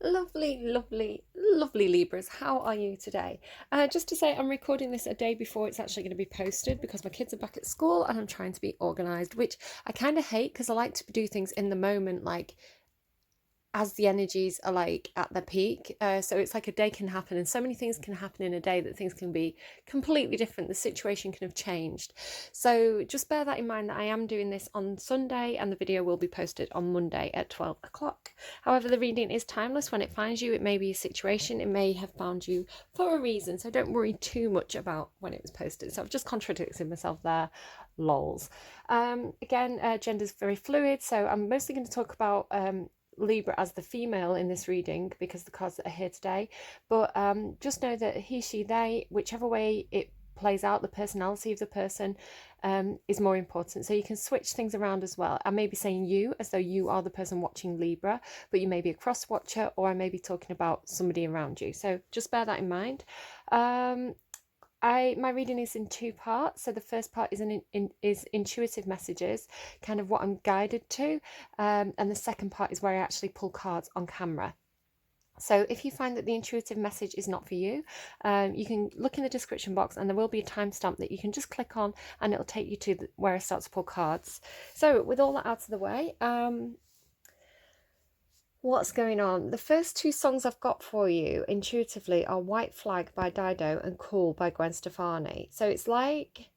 Lovely, lovely, lovely Libras. How are you today? Just to say, I'm recording this a day before it's actually going to be posted because my kids are back at school and I'm trying to be organised, which I kind of hate because I like to do things in the moment, like as the energies are like at their peak. So it's like a day can happen and so many things can happen in a day that things can be completely different. The situation can have changed. So just bear that in mind that I am doing this on Sunday and the video will be posted on Monday at 12 o'clock. However, the reading is timeless. When it finds you, it may be a situation. It may have found you for a reason. So don't worry too much about when it was posted. So I've just contradicted myself there. Lols. Again, gender's very fluid. So I'm mostly going to talk about Libra as the female in this reading because the cards that are here today, but just know that he, she, they, whichever way it plays out, the personality of the person is more important. So you can switch things around as well. I may be saying you as though you are the person watching Libra, but you may be a cross watcher, or I may be talking about somebody around you. So just bear that in mind. My reading is in two parts. So the first part is intuitive messages, kind of what I'm guided to, and the second part is where I actually pull cards on camera. So if you find that the intuitive message is not for you, you can look in the description box and there will be a timestamp that you can just click on and it'll take you to where I start to pull cards. So with all that out of the way, what's going on? The first two songs I've got for you intuitively are White Flag by Dido and Cool by Gwen Stephani. So it's like,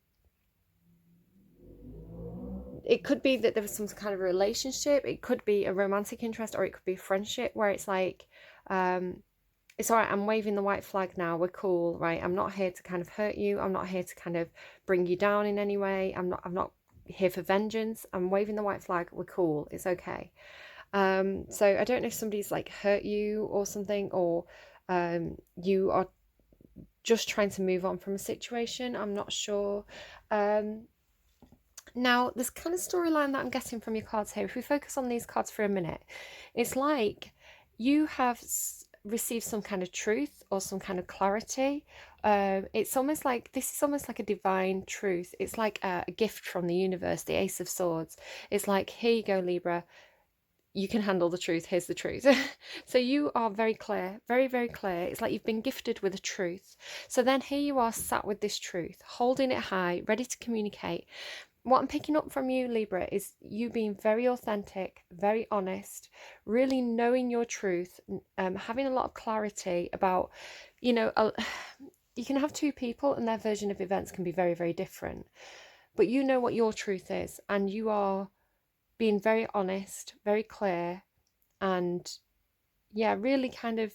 it could be that there was some kind of relationship, it could be a romantic interest, or it could be a friendship where it's like, it's all right, I'm waving the white flag now, we're cool, right? I'm not here to kind of hurt you, I'm not here to kind of bring you down in any way, I'm not here for vengeance, I'm waving the white flag, we're cool, it's okay. So I don't know if somebody's like hurt you or something, or you are just trying to move on from a situation. I'm not sure. Now, this kind of storyline that I'm getting from your cards here, if we focus on these cards for a minute, it's like you have received some kind of truth or some kind of clarity. It's almost like, this is almost like a divine truth. It's like a gift from the universe, the Ace of Swords. It's like, here you go, Libra. You can handle the truth. Here's the truth. So you are very clear, very, very clear. It's like you've been gifted with a truth. So then here you are sat with this truth, holding it high, ready to communicate. What I'm picking up from you, Libra, is you being very authentic, very honest, really knowing your truth, having a lot of clarity about, you can have two people and their version of events can be very, very different. But you know what your truth is, and you are being very honest, very clear, and yeah, really kind of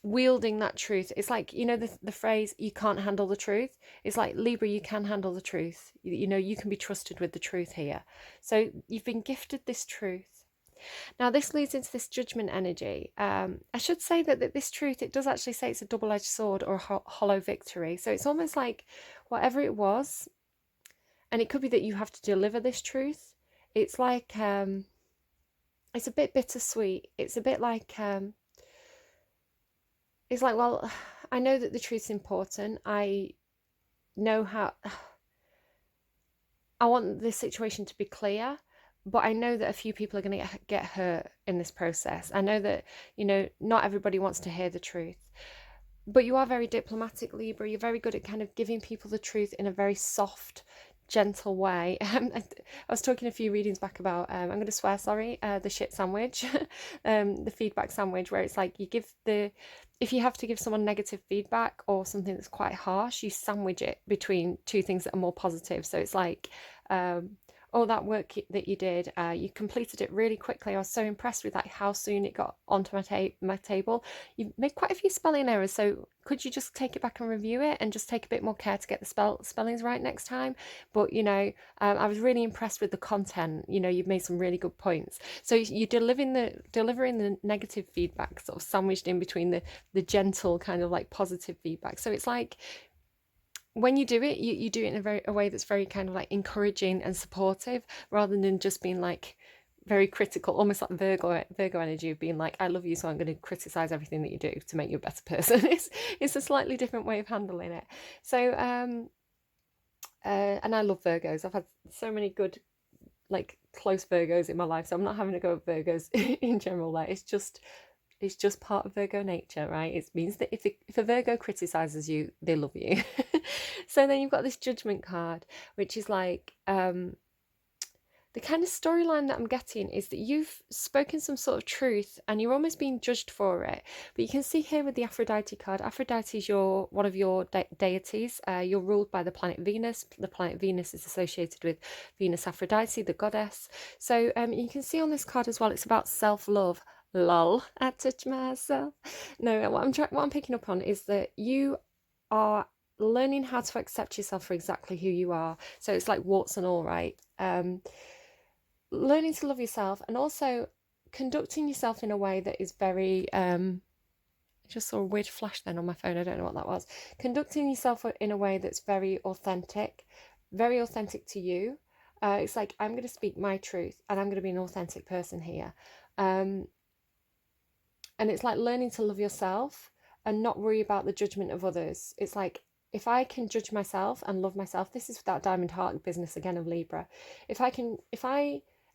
wielding that truth. It's like, the phrase, you can't handle the truth. It's like, Libra, you can handle the truth. You can be trusted with the truth here. So you've been gifted this truth. Now this leads into this judgment energy. I should say that this truth, it does actually say it's a double-edged sword or a hollow victory. So it's almost like whatever it was, and it could be that you have to deliver this truth. It's like, it's a bit bittersweet. It's a bit like, it's like, well, I know that the truth's important. I know how, I want this situation to be clear, but I know that a few people are going to get hurt in this process. I know that, not everybody wants to hear the truth. But you are very diplomatic, Libra. You're very good at kind of giving people the truth in a very soft, gentle way. I was talking a few readings back about, I'm going to swear, sorry, the shit sandwich, the feedback sandwich, where it's like if you have to give someone negative feedback or something that's quite harsh, you sandwich it between two things that are more positive. So it's like, that work that you did, you completed it really quickly. I was so impressed with how soon it got onto my table. You made quite a few spelling errors, so could you just take it back and review it and just take a bit more care to get the spellings right next time? But I was really impressed with the content. You've made some really good points. So you're delivering the negative feedback sort of sandwiched in between the gentle kind of like positive feedback. So it's like, when you do it, you do it in a way that's very kind of like encouraging and supportive, rather than just being like very critical, almost like Virgo energy of being like, I love you, so I'm going to criticize everything that you do to make you a better person. It's a slightly different way of handling it. So and I love Virgos. I've had so many good, like, close Virgos in my life, so I'm not having to go with Virgos in general. Like, it's just It's just part of Virgo nature, right? It means that if a Virgo criticizes you, they love you. So then you've got this Judgment card, which is like the kind of storyline that I'm getting is that you've spoken some sort of truth and you're almost being judged for it. But you can see here with the Aphrodite card, Aphrodite is one of your deities. You're ruled by the planet Venus. The planet Venus is associated with Venus Aphrodite, the goddess. So you can see on this card as well, it's about self-love. Lol, I touch myself. No, what I'm picking up on is that you are learning how to accept yourself for exactly who you are. So it's like warts and all, right? Learning to love yourself and also conducting yourself in a way that is very I just saw a weird flash then on my phone. I don't know what that was. Conducting yourself in a way that's very authentic to you. It's like, I'm going to speak my truth and I'm going to be an authentic person here. And it's like learning to love yourself and not worry about the judgment of others. It's like, if I can judge myself and love myself, this is that diamond heart business again of Libra.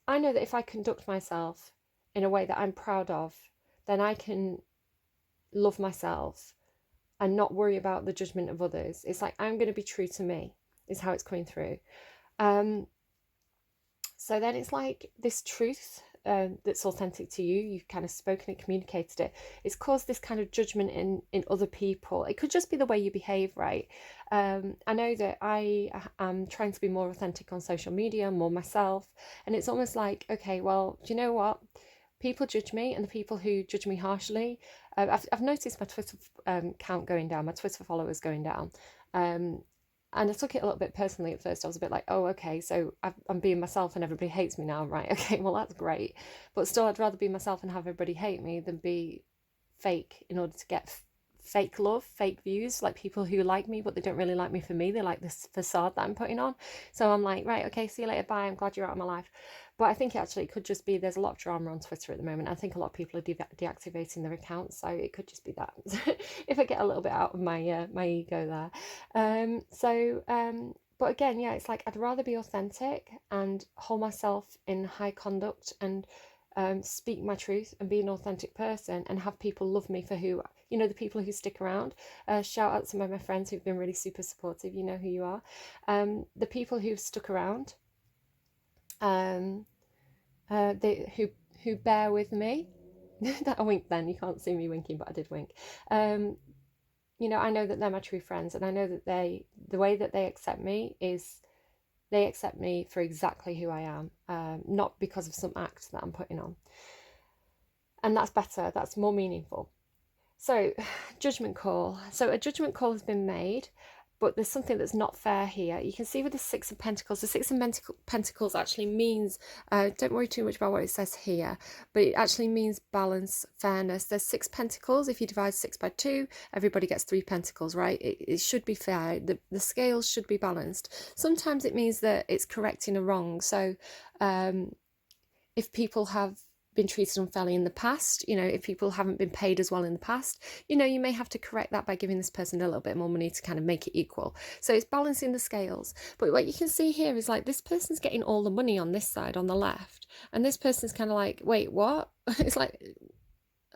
I know that if I conduct myself in a way that I'm proud of, then I can love myself and not worry about the judgment of others. It's like, I'm going to be true to me, is how it's coming through. So then it's like this truth that's authentic to you. You've kind of spoken it, communicated it. It's caused this kind of judgment in other people. It could just be the way you behave, right? I know that I am trying to be more authentic on social media, more myself. And it's almost like, okay, well, do you know what? People judge me, and the people who judge me harshly, I've noticed my Twitter count going down, my Twitter followers going down. And I took it a little bit personally at first. I was a bit like, oh, okay, so I'm being myself and everybody hates me now, right? Okay, well, that's great. But still, I'd rather be myself and have everybody hate me than be fake in order to get fake love, fake views, like people who like me, but they don't really like me for me. They like this facade that I'm putting on. So I'm like, right, okay, see you later, bye. I'm glad you're out of my life. But I think actually it could just be, there's a lot of drama on Twitter at the moment. I think a lot of people are deactivating their accounts, so it could just be that. If I get a little bit out of my my ego there. But again, yeah, it's like I'd rather be authentic and hold myself in high conduct and speak my truth and be an authentic person and have people love me for who, the people who stick around. Shout out to some of my friends who've been really super supportive. You know who you are. The people who've stuck around. Who bear with me. I winked then, you can't see me winking, but I did wink. I know that they're my true friends, and I know that the way that they accept me is they accept me for exactly who I am, not because of some act that I'm putting on. And that's better, that's more meaningful. So, judgment call. So a judgment call has been made, but there's something that's not fair here. You can see with the Six of Pentacles, the Six of Pentacles actually means, don't worry too much about what it says here, but it actually means balance, fairness. There's 6 pentacles. If you divide 6 by 2, everybody gets 3 pentacles, right? It should be fair. The scales should be balanced. Sometimes it means that it's correcting a wrong. So if people have been treated unfairly in the past, if people haven't been paid as well in the past, you may have to correct that by giving this person a little bit more money to kind of make it equal. So it's balancing the scales. But what you can see here is like this person's getting all the money on this side on the left, and this person's kind of like, wait, what? It's like,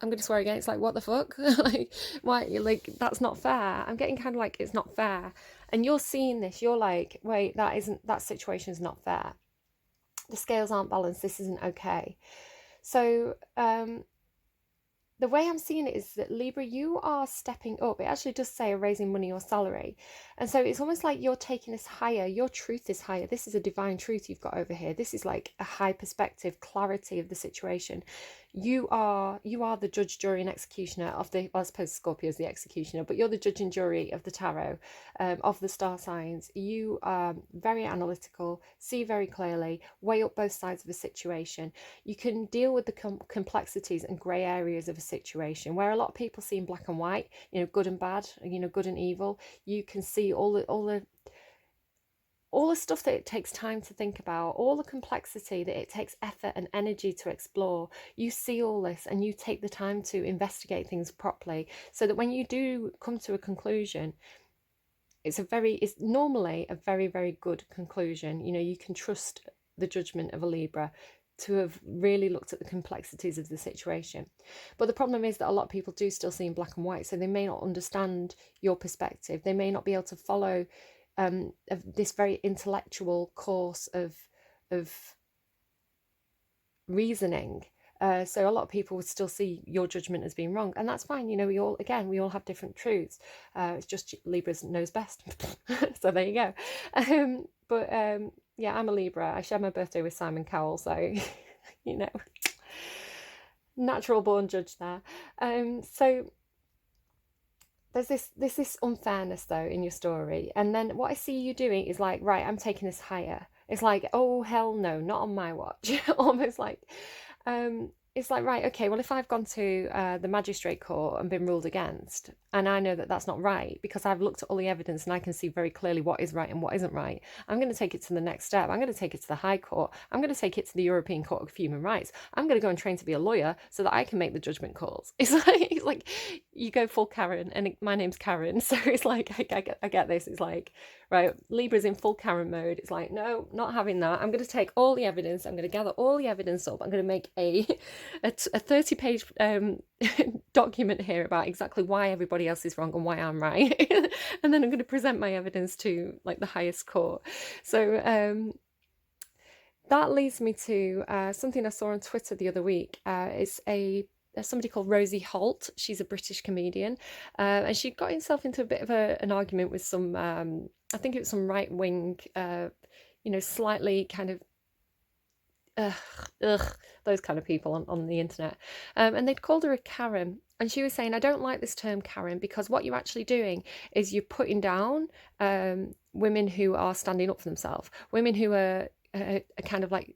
I'm going to swear again, it's like, what the fuck? Like, why? Like, that's not fair. I'm getting kind of like, it's not fair. And you're seeing this, you're like, wait, that situation is not fair. The scales aren't balanced. This isn't okay. So the way I'm seeing it is that Libra, you are stepping up. It actually does say raising money or salary. And so it's almost like you're taking this higher. Your truth is higher. This is a divine truth you've got over here. This is like a high perspective, clarity of the situation. You are the judge, jury and executioner of the, well, I suppose Scorpio is the executioner, but you're the judge and jury of the tarot, of the star signs. You are very analytical, see very clearly, weigh up both sides of a situation. You can deal with the complexities and grey areas of a situation where a lot of people see in black and white, good and bad, good and evil. You can see all the stuff that it takes time to think about, all the complexity that it takes effort and energy to explore. You see all this and you take the time to investigate things properly, so that when you do come to a conclusion, it's normally a very, very good conclusion. You can trust the judgment of a Libra. have really looked at the complexities of the situation. But the problem is that a lot of people do still see in black and white, so they may not understand your perspective. They may not be able to follow this very intellectual course of reasoning. So a lot of people would still see your judgment as being wrong, and that's fine. You know, we all have different truths. It's just Libras knows best. So there you go. Yeah, I'm a Libra. I share my birthday with Simon Cowell, so you know, natural born judge there. So there's this unfairness though in your story, and then what I see you doing is like, right, I'm taking this higher. It's like, oh hell no, not on my watch. Almost like it's like, right, okay, well, if I've gone to the magistrate court and been ruled against, and I know that that's not right because I've looked at all the evidence and I can see very clearly what is right and what isn't right, I'm going to take it to the next step. I'm going to take it to the High Court. I'm going to take it to the European Court of Human Rights. I'm going to go and train to be a lawyer so that I can make the judgment calls. It's like you go full Karen, and my name's Karen, so it's like I get this. It's like, right, Libra's in full Karen mode. It's like, no, not having that. I'm going to take all the evidence. I'm going to gather all the evidence up. I'm going to make a 30-page document here about exactly why everybody else is wrong and why I'm right. And then I'm going to present my evidence to like the highest court. So that leads me to something I saw on Twitter the other week. It's somebody called Rosie Holt. She's a British comedian, and she got herself into a bit of an argument with some, I think it was some right-wing, slightly kind of those kind of people on the internet, and they'd called her a Karen, and she was saying, I don't like this term Karen, because what you're actually doing is you're putting down women who are standing up for themselves, women who are kind of like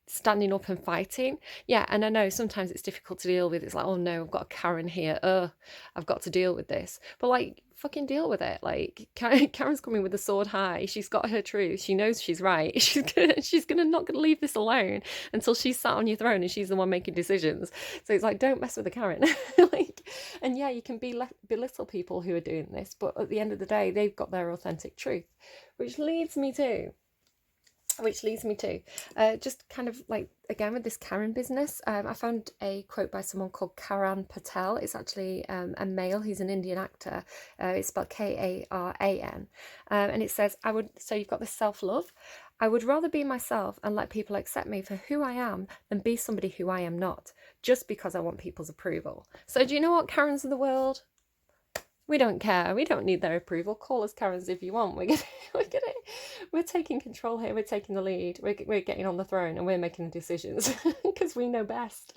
standing up and fighting. Yeah, and I know sometimes it's difficult to deal with. It's like, oh no, I've got a Karen here, I've got to deal with this. But like, fucking deal with it. Like, Karen's coming with the sword high. She's got her truth. She knows she's right. She's not gonna leave this alone until she's sat on your throne and she's the one making decisions. So it's like, don't mess with the Karen. Like, and yeah, you can belittle people who are doing this, but at the end of the day, they've got their authentic truth, which leads me to just kind of like, again, with this Karen business, I found a quote by someone called Karan Patel. It's actually a male. He's an Indian actor. It's spelled Karan, and it says, so you've got this self-love. I would rather be myself and let people accept me for who I am than be somebody who I am not, just because I want people's approval. So do you know what, Karens of the world? We don't care. We don't need their approval. Call us Karens if you want. We're taking control here. We're taking the lead. We're getting on the throne and we're making decisions because we know best.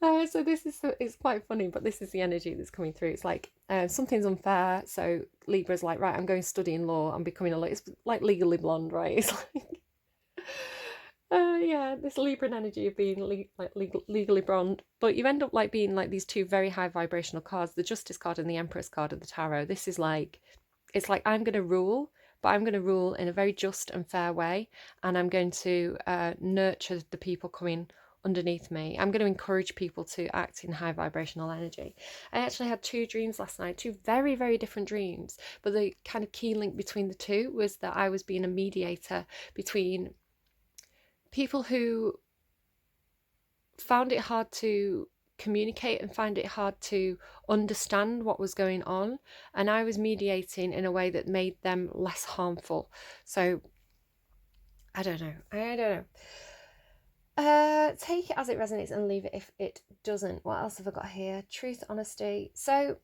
So this is quite funny, but this is the energy that's coming through. It's like something's unfair. So Libra's like, right, I'm going studying law. I'm becoming a lawyer. It's like Legally Blonde, right? It's like, yeah, this Libran energy of being legally blonde, but you end up like being like these two very high vibrational cards, the Justice card and the Empress card of the tarot. This is like, it's like, I'm going to rule, but I'm going to rule in a very just and fair way, and I'm going to nurture the people coming underneath me. I'm going to encourage people to act in high vibrational energy. I actually had 2 dreams last night, 2 very, very different dreams, but the kind of key link between the two was that I was being a mediator between people who found it hard to communicate and find it hard to understand what was going on, and I was mediating in a way that made them less harmful. So I don't know. Take it as it resonates and leave it if it doesn't. What else have I got here? Truth, honesty. So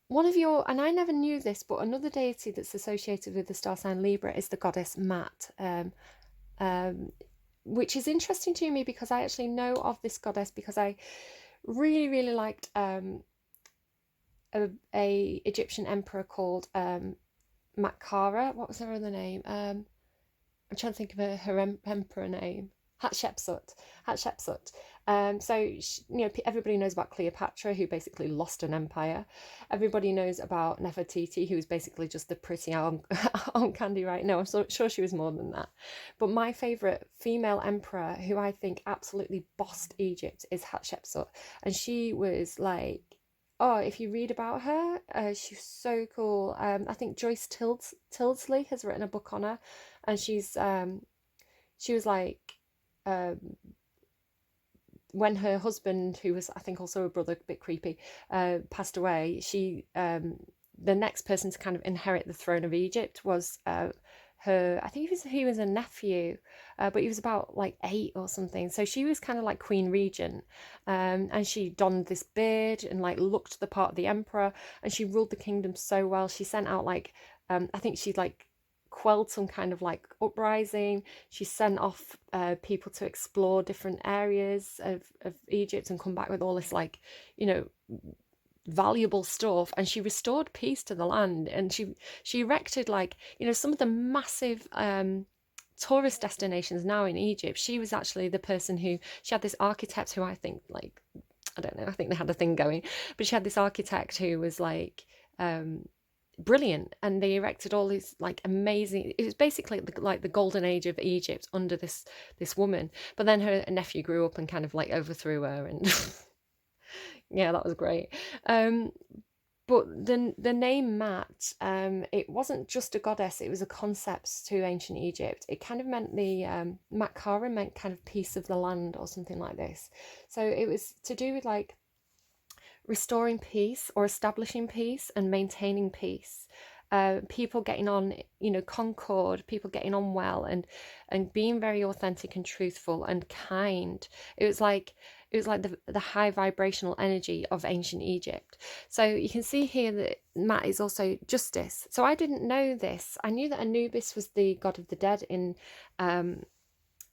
one of your, and I never knew this, but another deity that's associated with the star sign Libra is the goddess Mat. Which is interesting to me because I actually know of this goddess because I really, really liked a Egyptian emperor called Matkara. What was her other name? I'm trying to think of her emperor name. Hatshepsut. So everybody knows about Cleopatra, who basically lost an empire. Everybody knows about Nefertiti, who was basically just the pretty arm candy, right? No, I'm sure she was more than that. But my favourite female emperor, who I think absolutely bossed Egypt, is Hatshepsut. And she was like, oh, if you read about her, she's so cool. I think Joyce Tildesley has written a book on her, and she was like when her husband, who was I think also a brother, a bit creepy, passed away, the next person to kind of inherit the throne of Egypt was her, I think he was a nephew, but he was about like 8 or something. So she was kind of like Queen Regent, and she donned this beard and like looked the part of the emperor, and she ruled the kingdom so well. She sent out like, I think she like quelled some kind of like uprising. She sent off people to explore different areas of Egypt and come back with all this like, you know, valuable stuff, and she restored peace to the land, and she erected like, you know, some of the massive tourist destinations now in Egypt. She was actually the person who, she had this architect who I think like, I don't know, I think they had a thing going, but she had this architect who was like brilliant, and they erected all these like amazing, it was basically like the golden age of Egypt under this woman. But then her nephew grew up and kind of like overthrew her, and yeah, that was great. But the name Mat, it wasn't just a goddess, it was a concept to ancient Egypt. It kind of meant Mat Kara meant kind of peace of the land or something like this. So it was to do with like restoring peace or establishing peace and maintaining peace. People getting on, you know, concord, people getting on well, and being very authentic and truthful and kind. It was like the high vibrational energy of ancient Egypt. So you can see here that Mat is also justice. So I didn't know this. I knew that Anubis was the god of the dead in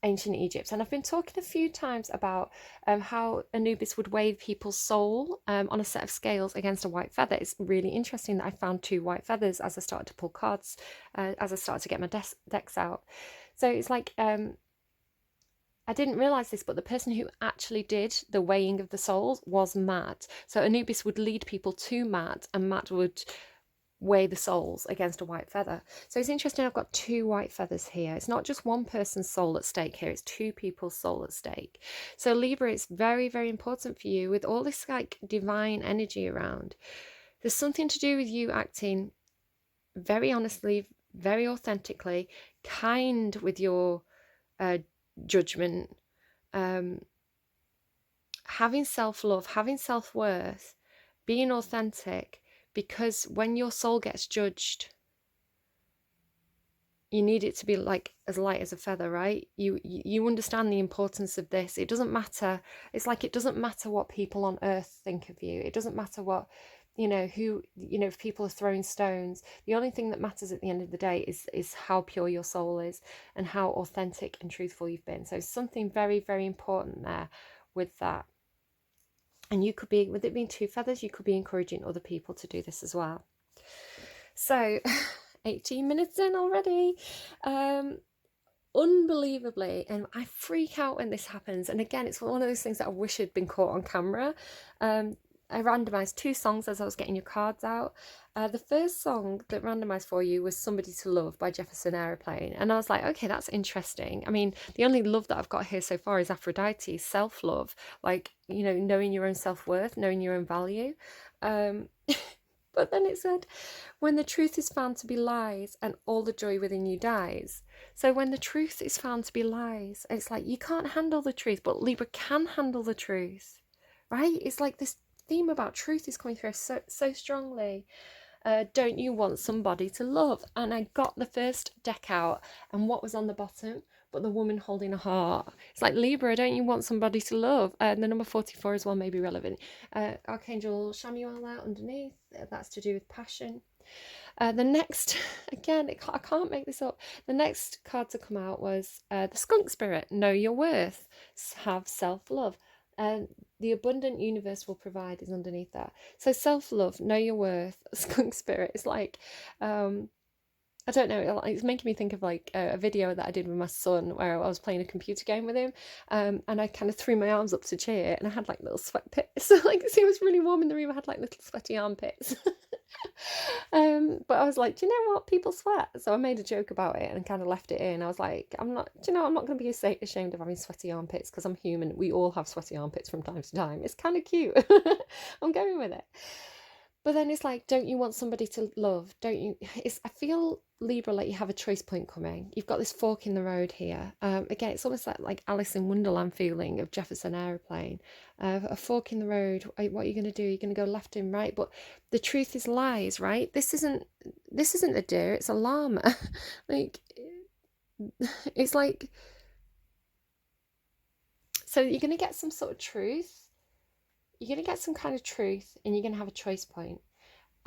ancient Egypt, and I've been talking a few times about how Anubis would weigh people's soul on a set of scales against a white feather. It's really interesting that I found 2 white feathers as I started to pull cards, as I started to get my decks out. So it's like, I didn't realize this, but the person who actually did the weighing of the souls was Mat. So Anubis would lead people to Mat, and Mat would weigh the souls against a white feather. So it's interesting, I've got 2 white feathers here. It's not just one person's soul at stake here, it's 2 people's soul at stake. So Libra, it's very, very important for you with all this like divine energy around. There's something to do with you acting very honestly, very authentically, kind with your judgment, having self-love, having self-worth, being authentic. Because when your soul gets judged, you need it to be like as light as a feather, right? You understand the importance of this. It doesn't matter. It's like, it doesn't matter what people on earth think of you. It doesn't matter what, you know, who, you know, if people are throwing stones. The only thing that matters at the end of the day is how pure your soul is and how authentic and truthful you've been. So something very, very important there with that. And you could be, with it being 2 feathers, you could be encouraging other people to do this as well. So 18 minutes in already. Unbelievably, and I freak out when this happens. And again, it's one of those things that I wish had been caught on camera. I randomised 2 songs as I was getting your cards out. The first song that randomised for you was Somebody to Love by Jefferson Aeroplane. And I was like, okay, that's interesting. I mean, the only love that I've got here so far is Aphrodite, self-love. Like, you know, knowing your own self-worth, knowing your own value. But then it said, when the truth is found to be lies and all the joy within you dies. So when the truth is found to be lies, it's like you can't handle the truth, but Libra can handle the truth, right? It's like this theme about truth is coming through so strongly. Don't you want somebody to love? And I got the first deck out, and what was on the bottom but the woman holding a heart? It's like, Libra, don't you want somebody to love? And the number 44 as well may be relevant. Archangel Samuel out underneath, that's to do with passion. The next, again, I can't make this up. The next card to come out was the Skunk Spirit. Know your worth. Have self-love. And the abundant universe will provide is underneath that. So self-love, know your worth, Skunk Spirit. It's like, I don't know, it's making me think of like a video that I did with my son where I was playing a computer game with him, and I kind of threw my arms up to cheer, and I had like little sweat pits. So like, it was really warm in the room. I had like little sweaty armpits. But I was like, do you know what? People sweat. So I made a joke about it and kind of left it in. I was like, I'm not going to be ashamed of having sweaty armpits, because I'm human. We all have sweaty armpits from time to time. It's kind of cute. I'm going with it. But then it's like, don't you want somebody to love? Don't you? I feel, Libra, like you have a choice point coming. You've got this fork in the road here. Again, it's almost like Alice in Wonderland feeling of Jefferson Aeroplane. A fork in the road. What are you going to do? You're going to go left and right. But the truth is lies, right? This isn't a deer. It's a llama. Like, it's like, so you're going to get some sort of truth. You're going to get some kind of truth, and you're going to have a choice point.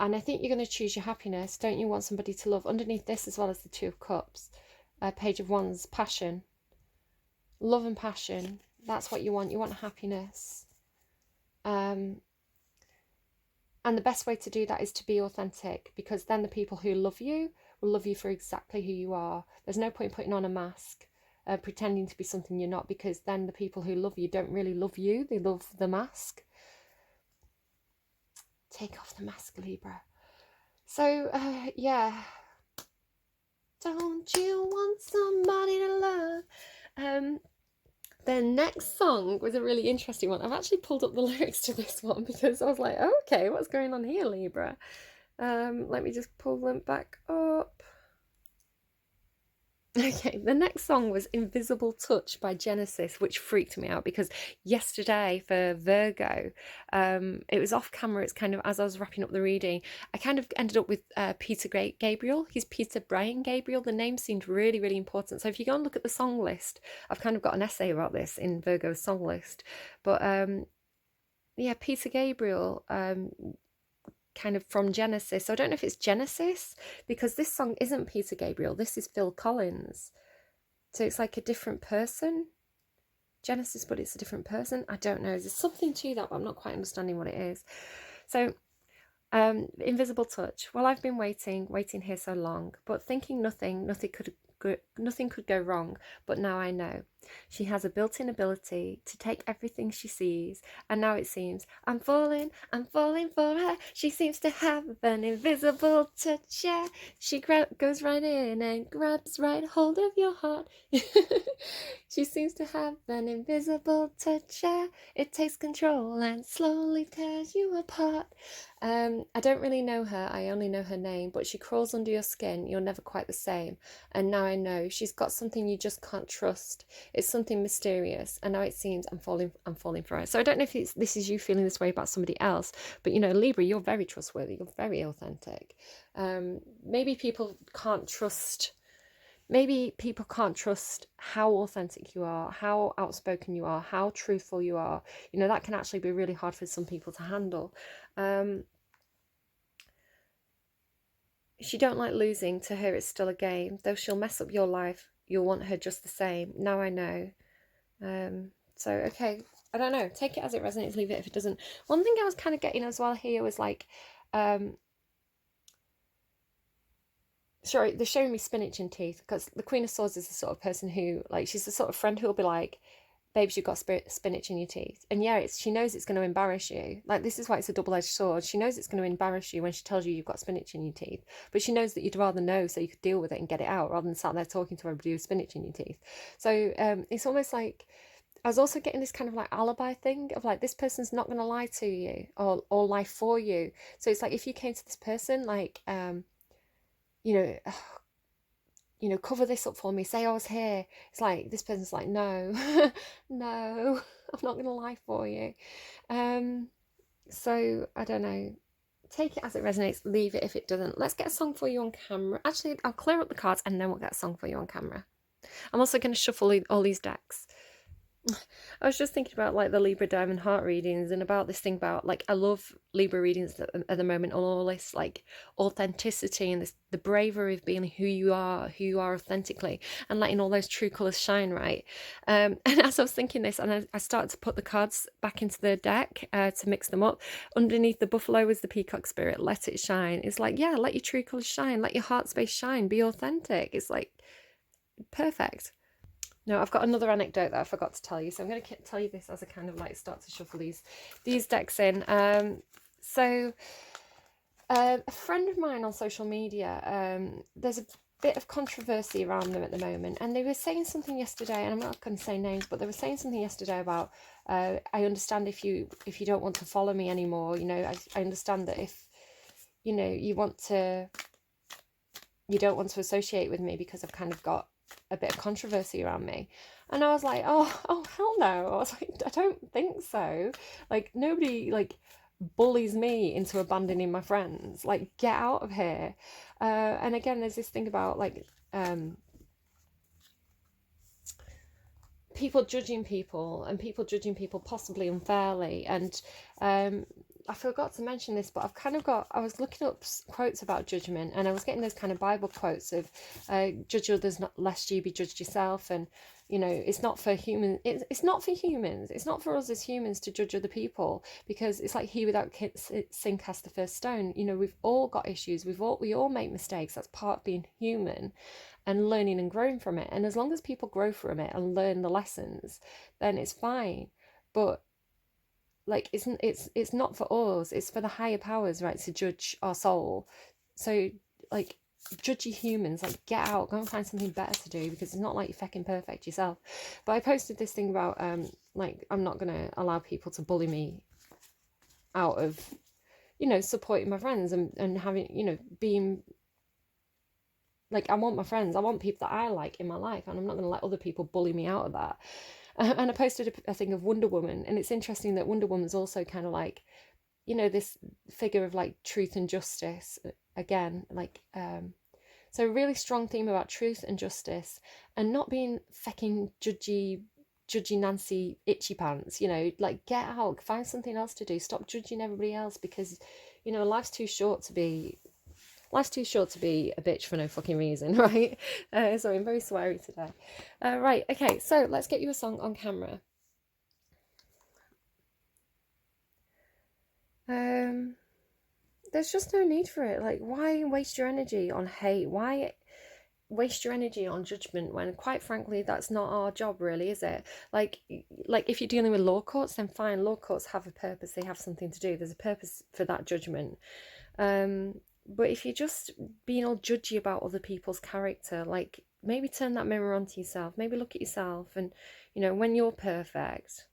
And I think you're going to choose your happiness. Don't you want somebody to love? Underneath this, as well as the Two of Cups, Page of Wands, passion. Love and passion. That's what you want. You want happiness. And the best way to do that is to be authentic, because then the people who love you will love you for exactly who you are. There's no point putting on a mask, pretending to be something you're not, because then the people who love you don't really love you. They love the mask. Take off the mask, Libra. So, yeah. Don't you want somebody to love? The next song was a really interesting one. I've actually pulled up the lyrics to this one because I was like, oh, okay, what's going on here, Libra? Let me just pull them back up. Okay, the next song was Invisible Touch by Genesis, which freaked me out because yesterday for Virgo, it was off camera. It's kind of, as I was wrapping up the reading, I kind of ended up with Peter Gabriel. He's Peter Brian Gabriel. The name seemed really, really important. So if you go and look at the song list, I've kind of got an essay about this in Virgo's song list. But yeah, Peter Gabriel, kind of from Genesis. So I don't know if it's Genesis, because this song isn't Peter Gabriel. This is Phil Collins. So it's like a different person. Genesis, but it's a different person. I don't know. There's something to that, but I'm not quite understanding what it is. So Invisible Touch. Well, I've been waiting here so long, but thinking nothing could go wrong. But now I know. She has a built-in ability to take everything she sees, and now it seems I'm falling for her. She seems to have an invisible touch, yeah. She goes right in and grabs right hold of your heart. She seems to have an invisible touch, yeah. It takes control and slowly tears you apart. I don't really know her, I only know her name, but she crawls under your skin. You're never quite the same. And now I know she's got something you just can't trust. It's something mysterious, and now it seems I'm falling for her. So I don't know if this is you feeling this way about somebody else, but you know, Libra, you're very trustworthy, you're very authentic. Maybe people can't trust how authentic you are, how outspoken you are, how truthful you are. You know, that can actually be really hard for some people to handle. She don't like losing. To her it's still a game. Though she'll mess up your life, you'll want her just the same. Now I know. So okay, I don't know, take it as it resonates, leave it if it doesn't. One thing I was kind of getting as well here was like, sorry, they're showing me spinach in teeth, because the Queen of Swords is the sort of person who, like, she's the sort of friend who will be like, babes, you've got spinach in your teeth. And yeah, she knows it's going to embarrass you. Like, this is why it's a double-edged sword. She knows it's going to embarrass you when she tells you you've got spinach in your teeth, but she knows that you'd rather know so you could deal with it and get it out, rather than sat there talking to everybody with spinach in your teeth. So it's almost like, I was also getting this kind of like alibi thing of like, this person's not going to lie to you or lie for you. So it's like, if you came to this person like, you know, cover this up for me, say I was here. It's like, this person's like, no, no, I'm not going to lie for you. So I don't know. Take it as it resonates, leave it if it doesn't. Let's get a song for you on camera. Actually, I'll clear up the cards and then we'll get a song for you on camera. I'm also going to shuffle all these decks. I was just thinking about like the Libra Diamond Heart readings, and about this thing about like, I love Libra readings at the moment, all this like authenticity and the bravery of being who you are authentically, and letting all those true colours shine, right? And as I was thinking this, and I started to put the cards back into the deck to mix them up, underneath the buffalo was the Peacock Spirit, let it shine. It's like, yeah, let your true colours shine, let your heart space shine, be authentic. It's like perfect. No, I've got another anecdote that I forgot to tell you, so I'm going to tell you this as I kind of like start to shuffle these decks in. So a friend of mine on social media, there's a bit of controversy around them at the moment, and they were saying something yesterday, and I'm not going to say names, but they were saying something yesterday about, I understand if you don't want to follow me anymore, you know, I understand that if you know, you don't want to associate with me because I've kind of got a bit of controversy around me. And I was like, oh, hell no. I was like, I don't think so. Like, nobody, like, bullies me into abandoning my friends. Like, get out of here. And again, there's this thing about, like, people judging people and people judging people possibly unfairly. And I forgot to mention this, but I was looking up quotes about judgment, and I was getting those kind of Bible quotes of judge others not lest you be judged yourself. And you know, it's not for humans. It's not for humans. It's not for us as humans to judge other people, because it's like he without sin cast the first stone. You know, we've all got issues. We all make mistakes. That's part of being human and learning and growing from it. And as long as people grow from it and learn the lessons, then it's fine. But like, it's not for us, it's for the higher powers, right, to judge our soul. So like, judgy humans, like, get out, go and find something better to do, because it's not like you're fucking perfect yourself. But I posted this thing about like, I'm not gonna allow people to bully me out of, you know, supporting my friends and having, you know, being like, I want my friends, I want people that I like in my life, and I'm not going to let other people bully me out of that. And I posted a thing of Wonder Woman, and it's interesting that Wonder Woman's also kind of like, you know, this figure of like truth and justice again, like so a really strong theme about truth and justice, and not being fucking judgy Nancy itchy pants, you know, like, get out, find something else to do, stop judging everybody else, because, you know, life's too short to be a bitch for no fucking reason, right? Sorry, I'm very sweary today. Right, okay, so let's get you a song on camera. There's just no need for it. Like, why waste your energy on hate? Why waste your energy on judgment when, quite frankly, that's not our job, really, is it? Like if you're dealing with law courts, then fine, law courts have a purpose, they have something to do, there's a purpose for that judgment. But if you're just being all judgy about other people's character, like, maybe turn that mirror onto yourself, maybe look at yourself, and, you know, when you're perfect,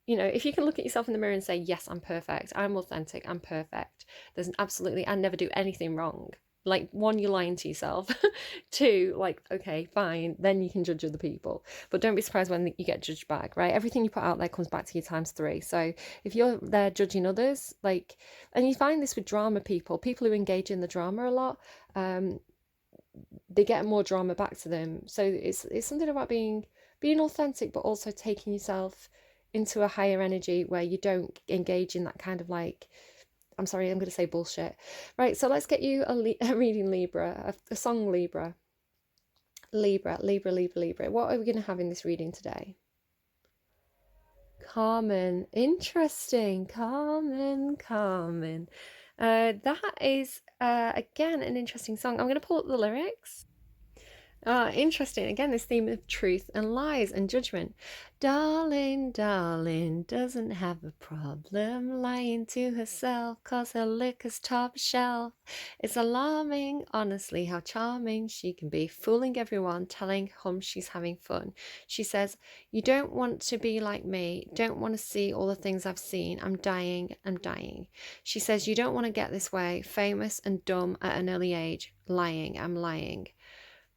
you know, if you can look at yourself in the mirror and say, yes, I'm perfect, I'm authentic, I'm perfect, I never do anything wrong. Like, one, you're lying to yourself. Two, like, okay, fine, then you can judge other people. But don't be surprised when you get judged back, right? Everything you put out there comes back to you times 3. So if you're there judging others, like, and you find this with drama people who engage in the drama a lot, they get more drama back to them. So it's something about being authentic, but also taking yourself into a higher energy where you don't engage in that kind of, like, I'm sorry, I'm going to say bullshit. Right, so let's get you a reading Libra, a song Libra. Libra. What are we going to have in this reading today? Carmen. Interesting. Carmen. That is, again, an interesting song. I'm going to pull up the lyrics. Interesting. Again, this theme of truth and lies and judgment. Darling doesn't have a problem lying to herself, 'cause her liquor's top shelf. It's alarming, honestly, how charming she can be, fooling everyone, telling whom she's having fun. She says, you don't want to be like me, don't want to see all the things I've seen, I'm dying. She says, you don't want to get this way, famous and dumb at an early age, lying, I'm lying.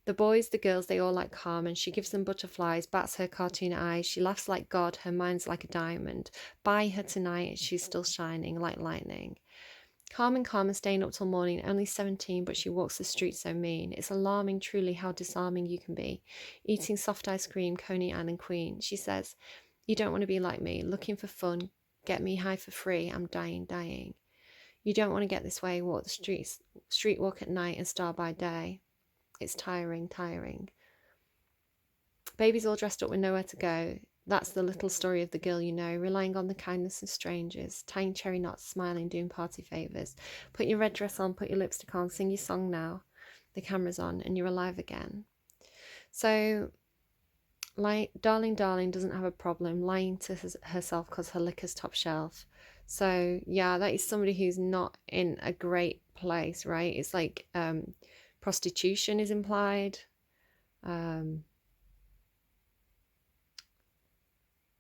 The boys, the girls, they all like Carmen. She gives them butterflies, bats her cartoon eyes. She laughs like God, her mind's like a diamond. Buy her tonight, she's still shining like lightning. Carmen, staying up till morning, only 17, but she walks the streets so mean. It's alarming, truly, how disarming you can be. Eating soft ice cream, Coney Anne and Queen. She says, you don't want to be like me, looking for fun, get me high for free, I'm dying. You don't want to get this way, walk the streets, street walk at night and star by day. It's tiring. Baby's all dressed up with nowhere to go. That's the little story of the girl you know, relying on the kindness of strangers, tying cherry knots, smiling, doing party favours. Put your red dress on, put your lipstick on, sing your song now. The camera's on and you're alive again. So, like, darling doesn't have a problem lying to herself because her liquor's top shelf. So, yeah, that is somebody who's not in a great place, right? It's like, prostitution is implied.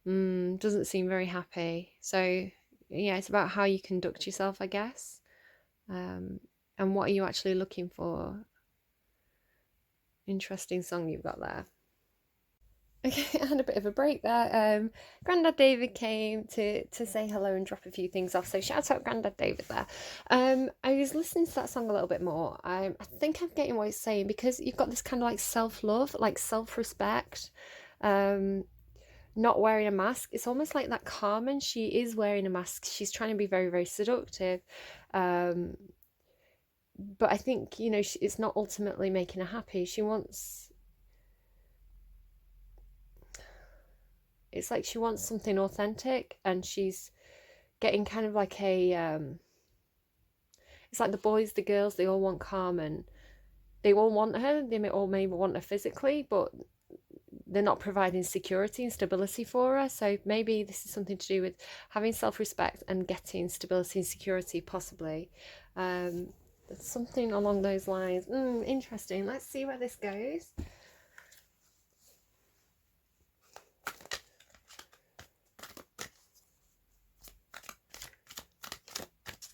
Doesn't seem very happy. So yeah, it's about how you conduct yourself, I guess. And what are you actually looking for? Interesting song you've got there. Okay, I had a bit of a break there. Grandad David came to say hello and drop a few things off. So shout out Grandad David there. I was listening to that song a little bit more. I think I'm getting what he's saying, because you've got this kind of like self-love, like self-respect. Not wearing a mask. It's almost like that Carmen. She is wearing a mask. She's trying to be very, very seductive. But I think, you know, it's not ultimately making her happy. She wants... It's like she wants something authentic, and she's getting kind of like a... it's like the boys, the girls, they all want Carmen. They all want her. They may all maybe want her physically, but they're not providing security and stability for her. So maybe this is something to do with having self-respect and getting stability and security, possibly. Something along those lines. Interesting. Let's see where this goes.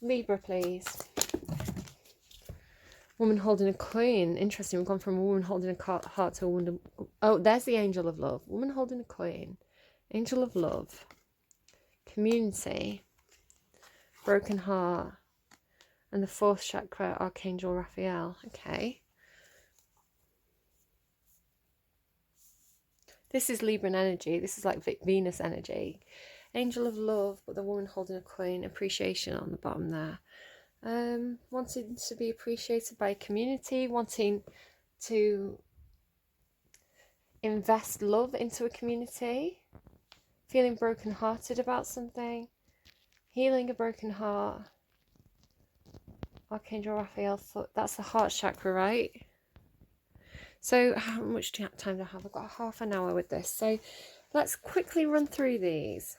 Libra, please. Woman holding a coin. Interesting. We've gone from a woman holding a heart to a woman. Oh, there's the angel of love. Woman holding a coin. Angel of love. Community. Broken heart. And the fourth chakra, Archangel Raphael. Okay. This is Libran energy. This is like Venus energy. Angel of love, but the woman holding a coin. Appreciation on the bottom there. Wanting to be appreciated by a community, wanting to invest love into a community, feeling broken-hearted about something, healing a broken heart. Archangel Raphael, that's the heart chakra, right? So how much time do I have? I've got half an hour with this, so let's quickly run through these.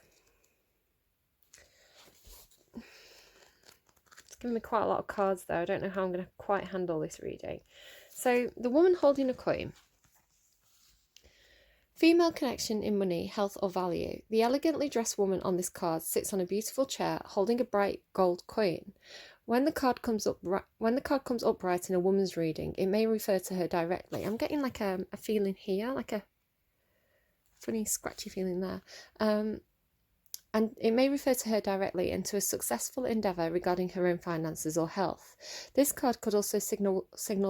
Giving me quite a lot of cards there. I don't know how I'm going to quite handle this reading. So, the woman holding a coin. Female connection in money, health or value. The elegantly dressed woman on this card sits on a beautiful chair holding a bright gold coin. When the card comes upright in a woman's reading, it may refer to her directly. I'm getting like a feeling here, like a funny scratchy feeling there. And it may refer to her directly and to a successful endeavour regarding her own finances or health. This card could also signal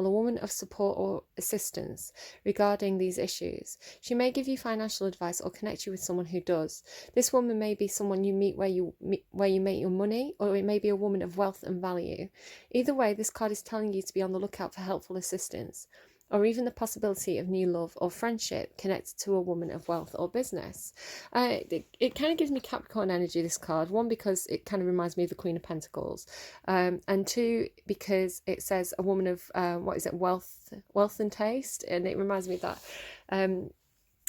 a woman of support or assistance regarding these issues. She may give you financial advice or connect you with someone who does. This woman may be someone you meet where you make your money, or it may be a woman of wealth and value. Either way, this card is telling you to be on the lookout for helpful assistance, or even the possibility of new love or friendship connected to a woman of wealth or business. It kind of gives me Capricorn energy, this card. One, because it kind of reminds me of the Queen of Pentacles. And two, because it says a woman of, wealth and taste. And it reminds me of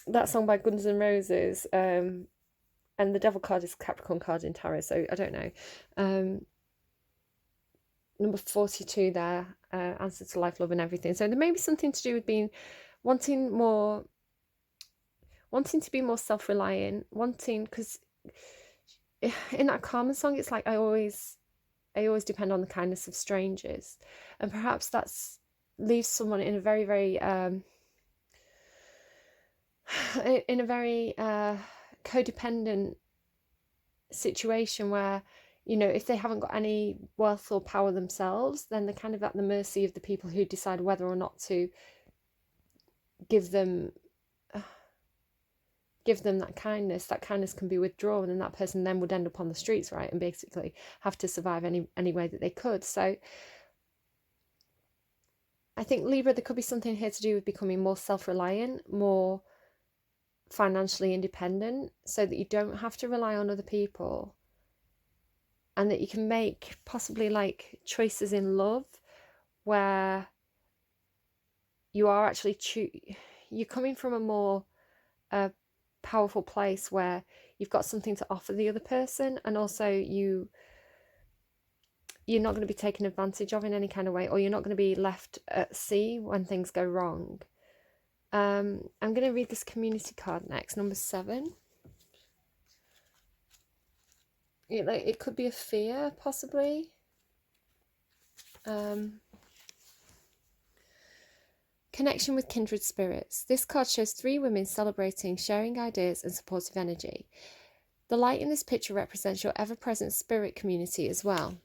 that song by Guns N' Roses. And the Devil card is Capricorn card in tarot, so I don't know. Number 42 there, answer to life, love and everything. So there may be something to do with wanting to be more self-reliant, because in that Carmen song, it's like I always depend on the kindness of strangers, and perhaps that's leaves someone in a very, very codependent situation where, you know, if they haven't got any wealth or power themselves, then they're kind of at the mercy of the people who decide whether or not to give them that kindness. That kindness can be withdrawn, and that person then would end up on the streets, right, and basically have to survive any way that they could. So I think Libra, there could be something here to do with becoming more self-reliant, more financially independent, so that you don't have to rely on other people, and that you can make possibly like choices in love where you are actually you're coming from a more powerful place where you've got something to offer the other person, and also you're not going to be taken advantage of in any kind of way, or you're not going to be left at sea when things go wrong. I'm going to read this community card next, number 7. It could be a fear, possibly. Connection with kindred spirits. This card shows 3 women celebrating, sharing ideas and supportive energy. The light in this picture represents your ever-present spirit community as well.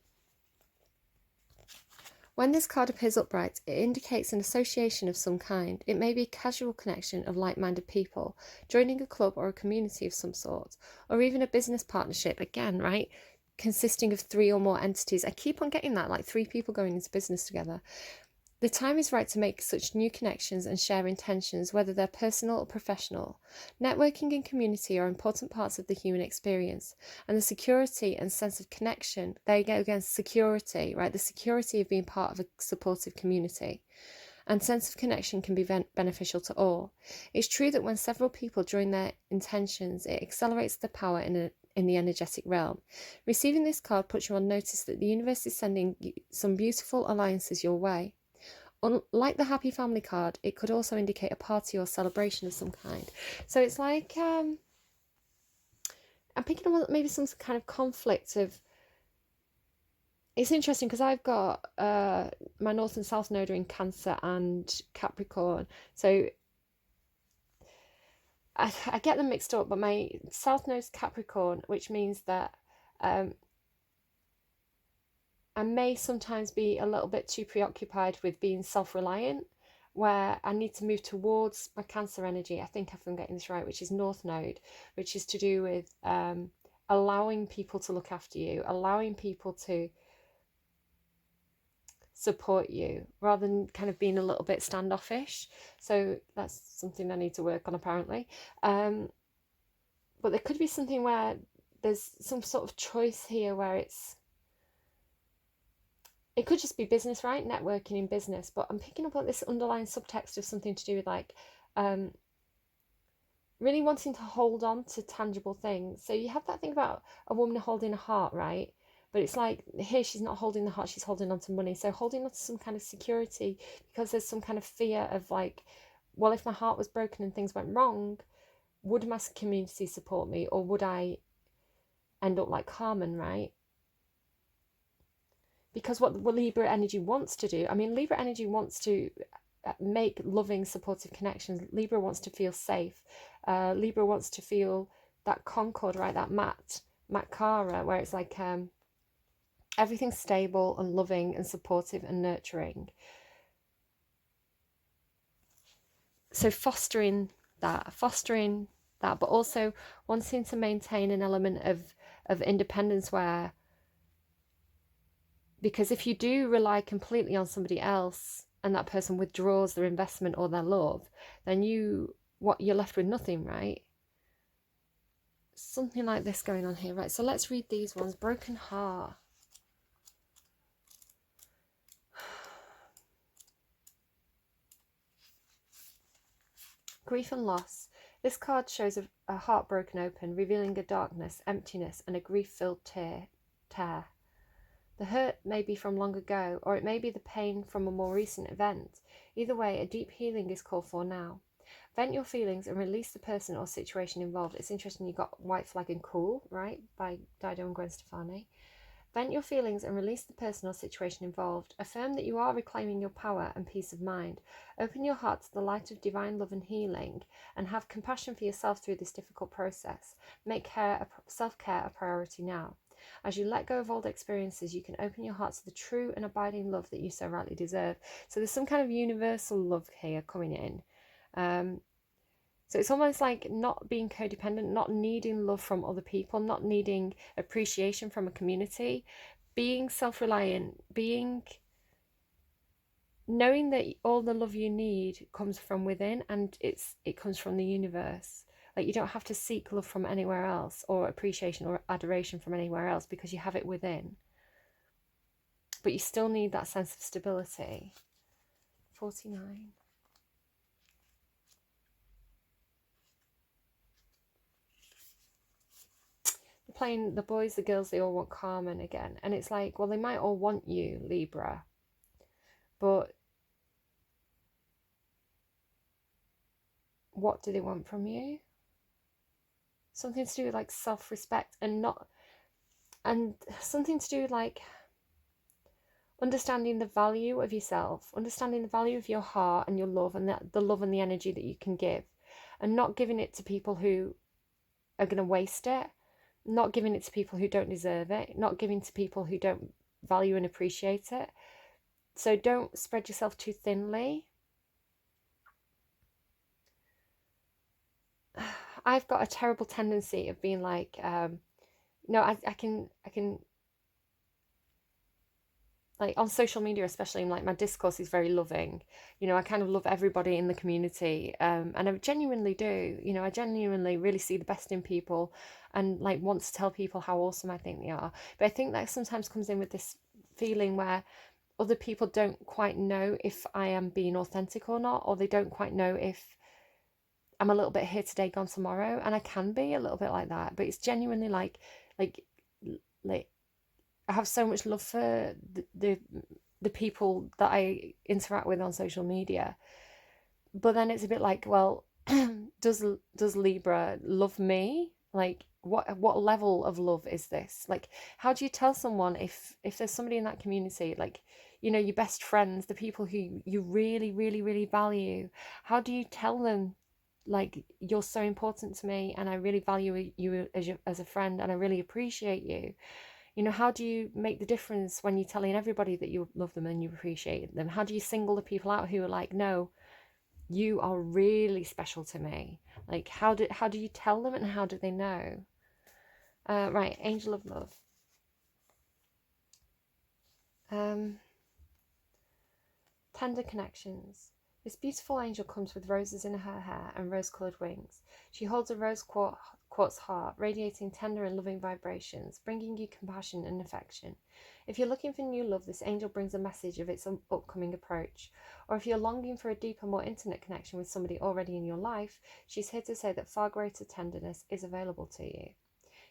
When this card appears upright, it indicates an association of some kind. It may be a casual connection of like-minded people, joining a club or a community of some sort, or even a business partnership, again, right, consisting of 3 or more entities. I keep on getting that, like 3 people going into business together. The time is right to make such new connections and share intentions, whether they're personal or professional. Networking and community are important parts of the human experience, and the security and sense of connection, there you go again, security, right? The security of being part of a supportive community and sense of connection can be beneficial to all. It's true that when several people join their intentions, it accelerates the power in the energetic realm. Receiving this card puts you on notice that the universe is sending some beautiful alliances your way. Unlike the happy family card, it could also indicate a party or celebration of some kind. So it's like, I'm picking up maybe some kind of conflict of, it's interesting because I've got my North and South Node are in Cancer and Capricorn. So I get them mixed up, but my South Node's Capricorn, which means that I may sometimes be a little bit too preoccupied with being self-reliant, where I need to move towards my Cancer energy. I think if I'm getting this right, which is North Node, which is to do with allowing people to look after you, allowing people to support you, rather than kind of being a little bit standoffish. So that's something I need to work on, apparently. But there could be something where there's some sort of choice here where it could just be business, right? Networking in business. But I'm picking up on this underlying subtext of something to do with like really wanting to hold on to tangible things. So you have that thing about a woman holding a heart, right? But it's like here she's not holding the heart, she's holding on to money. So holding on to some kind of security because there's some kind of fear of like, well, if my heart was broken and things went wrong, would my community support me, or would I end up like Carmen, right? Because what Libra energy wants to do, I mean, Libra energy wants to make loving, supportive connections. Libra wants to feel safe. Libra wants to feel that concord, right? That Matkara, where it's like everything's stable and loving and supportive and nurturing. So fostering that, but also wanting to maintain an element of independence where, because if you do rely completely on somebody else and that person withdraws their investment or their love, then you're left with nothing, right? Something like this going on here, right? So let's read these ones. Broken heart. Grief and loss. This card shows a heart broken open, revealing a darkness, emptiness, and a grief-filled tear. The hurt may be from long ago, or it may be the pain from a more recent event. Either way, a deep healing is called for now. Vent your feelings and release the person or situation involved. It's interesting you got White Flag and Cool, right, by Dido and Gwen Stephani. Vent your feelings and release the person or situation involved. Affirm that you are reclaiming your power and peace of mind. Open your heart to the light of divine love and healing, and have compassion for yourself through this difficult process. Make self-care a priority now. As you let go of old experiences, you can open your heart to the true and abiding love that you so rightly deserve. So there's some kind of universal love here coming in. So it's almost like not being codependent, not needing love from other people, not needing appreciation from a community, being self-reliant, knowing that all the love you need comes from within, and it comes from the universe. Like you don't have to seek love from anywhere else, or appreciation or adoration from anywhere else, because you have it within. But you still need that sense of stability. 49. They're playing the boys, the girls, they all want Carmen again. And it's like, well, they might all want you, Libra, but what do they want from you? Something to do with like self-respect, and something to do with like, understanding the value of yourself, understanding the value of your heart and your love, and the love and the energy that you can give, and not giving it to people who are going to waste it, not giving it to people who don't deserve it, not giving to people who don't value and appreciate it. So don't spread yourself too thinly. I've got a terrible tendency of being like, no, I can like on social media, especially, like my discourse is very loving. I kind of love everybody in the community, and I genuinely do. I genuinely really see the best in people, and like want to tell people how awesome I think they are. But I think that sometimes comes in with this feeling where other people don't quite know if I am being authentic or not, or they don't quite know if I'm a little bit here today, gone tomorrow, and I can be a little bit like that. But it's genuinely like I have so much love for the people that I interact with on social media, but then it's a bit like, well, does Libra love me? Like, what level of love is this? Like, how do you tell someone if there's somebody in that community, like, your best friends, the people who you really, really, really value? How do you tell them, like, you're so important to me, and I really value you as a friend, and I really appreciate you? How do you make the difference when you're telling everybody that you love them and you appreciate them? How do you single the people out who are like, no, you are really special to me? Like, how do you tell them, and how do they know? Right, Angel of Love. Tender connections. This beautiful angel comes with roses in her hair and rose-coloured wings. She holds a rose quartz heart, radiating tender and loving vibrations, bringing you compassion and affection. If you're looking for new love, this angel brings a message of its upcoming approach. Or if you're longing for a deeper, more intimate connection with somebody already in your life, she's here to say that far greater tenderness is available to you.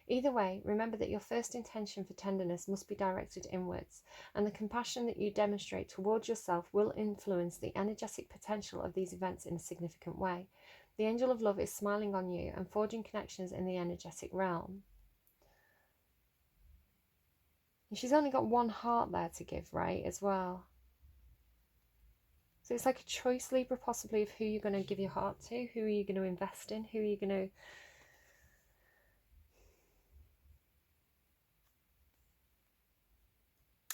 Either way, remember that your first intention for tenderness must be directed inwards, and the compassion that you demonstrate towards yourself will influence the energetic potential of these events in a significant way. The angel of love is smiling on you and forging connections in the energetic realm. And she's only got one heart there to give, right, as well. So it's like a choice, Libra, possibly, of who you're going to give your heart to, who are you going to invest in, who are you going to...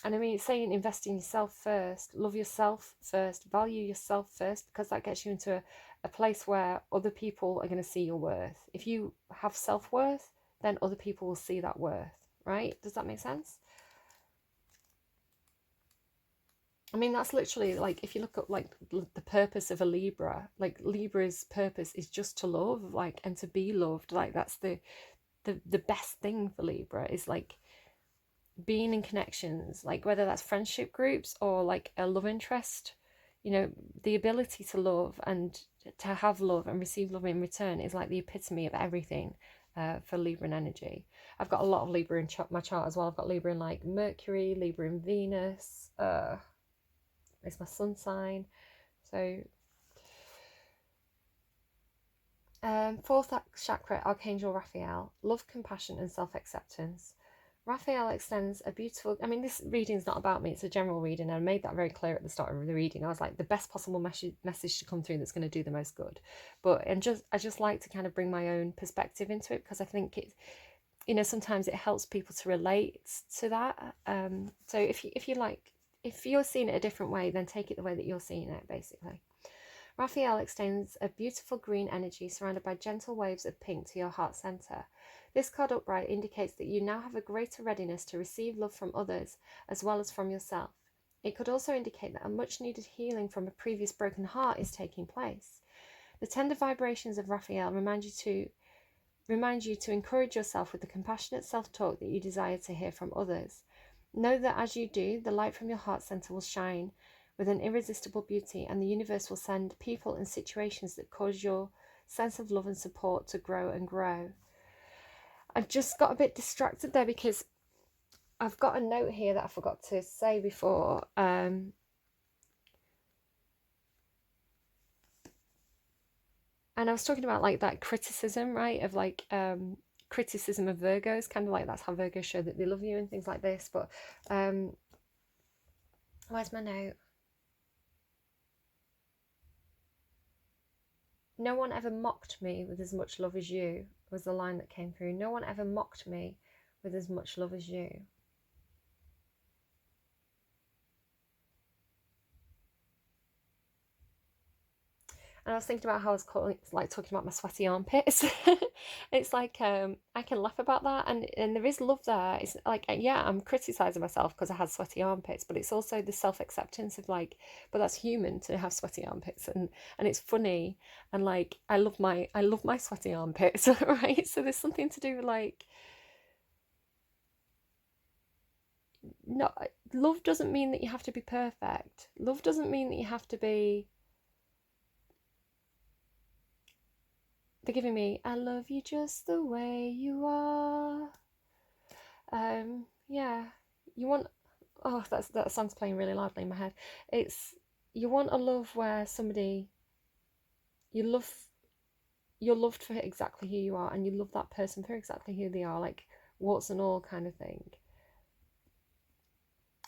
And I mean, it's saying invest in yourself first, love yourself first, value yourself first, because that gets you into a place where other people are going to see your worth. If you have self-worth, then other people will see that worth, right? Does that make sense? I mean, that's literally, like, if you look at, like, the purpose of a Libra, like, Libra's purpose is just to love, like, and to be loved. Like, that's the best thing for Libra, is, like, being in connections, like whether that's friendship groups or like a love interest. The ability to love and to have love and receive love in return is like the epitome of everything for Libran energy. I've got a lot of Libra in my chart as well. I've got Libra in like Mercury, Libra in Venus, it's my sun sign. So fourth chakra, Archangel Raphael, love, compassion and self-acceptance. Raphael extends a beautiful... I mean, this reading's not about me, it's a general reading, and I made that very clear at the start of the reading. I was like, the best possible message to come through that's going to do the most good. I just like to kind of bring my own perspective into it, because I think it, sometimes it helps people to relate to that. So if you're seeing it a different way, then take it the way that you're seeing it, basically. Raphael extends a beautiful green energy surrounded by gentle waves of pink to your heart center. This card upright indicates that you now have a greater readiness to receive love from others as well as from yourself. It could also indicate that a much needed healing from a previous broken heart is taking place. The tender vibrations of Raphael remind you to encourage yourself with the compassionate self-talk that you desire to hear from others. Know that as you do, the light from your heart center will shine with an irresistible beauty, and the universe will send people and situations that cause your sense of love and support to grow and grow. I just got a bit distracted there because I've got a note here that I forgot to say before. And I was talking about like that criticism, right? Of like criticism of Virgos, kind of like that's how Virgos show that they love you and things like this. But Where's my note? No one ever mocked me with as much love as you, was the line that came through. No one ever mocked me with as much love as you. And I was thinking about how I was talking about my sweaty armpits. It's like I can laugh about that, and there is love there. It's like, yeah, I'm criticizing myself because I had sweaty armpits, but it's also the self-acceptance of like, but that's human to have sweaty armpits, and it's funny, and like I love my sweaty armpits, right? So there's something to do with like, no, love doesn't mean that you have to be perfect. Love doesn't mean that you have to be forgiving me. I love you just the way you are. Yeah, you want. Oh, that song's playing really loudly in my head. It's you want a love where somebody you love, you're loved for exactly who you are, and you love that person for exactly who they are, like warts and all kind of thing.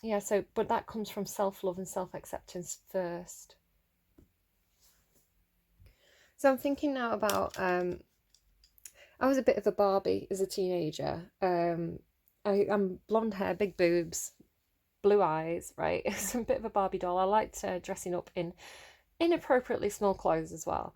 Yeah. So, but that comes from self-love and self-acceptance first. So I'm thinking now about I was a bit of a Barbie as a teenager. I'm blonde hair, big boobs, blue eyes, right? So I'm a bit of a Barbie doll. I liked dressing up in inappropriately small clothes as well.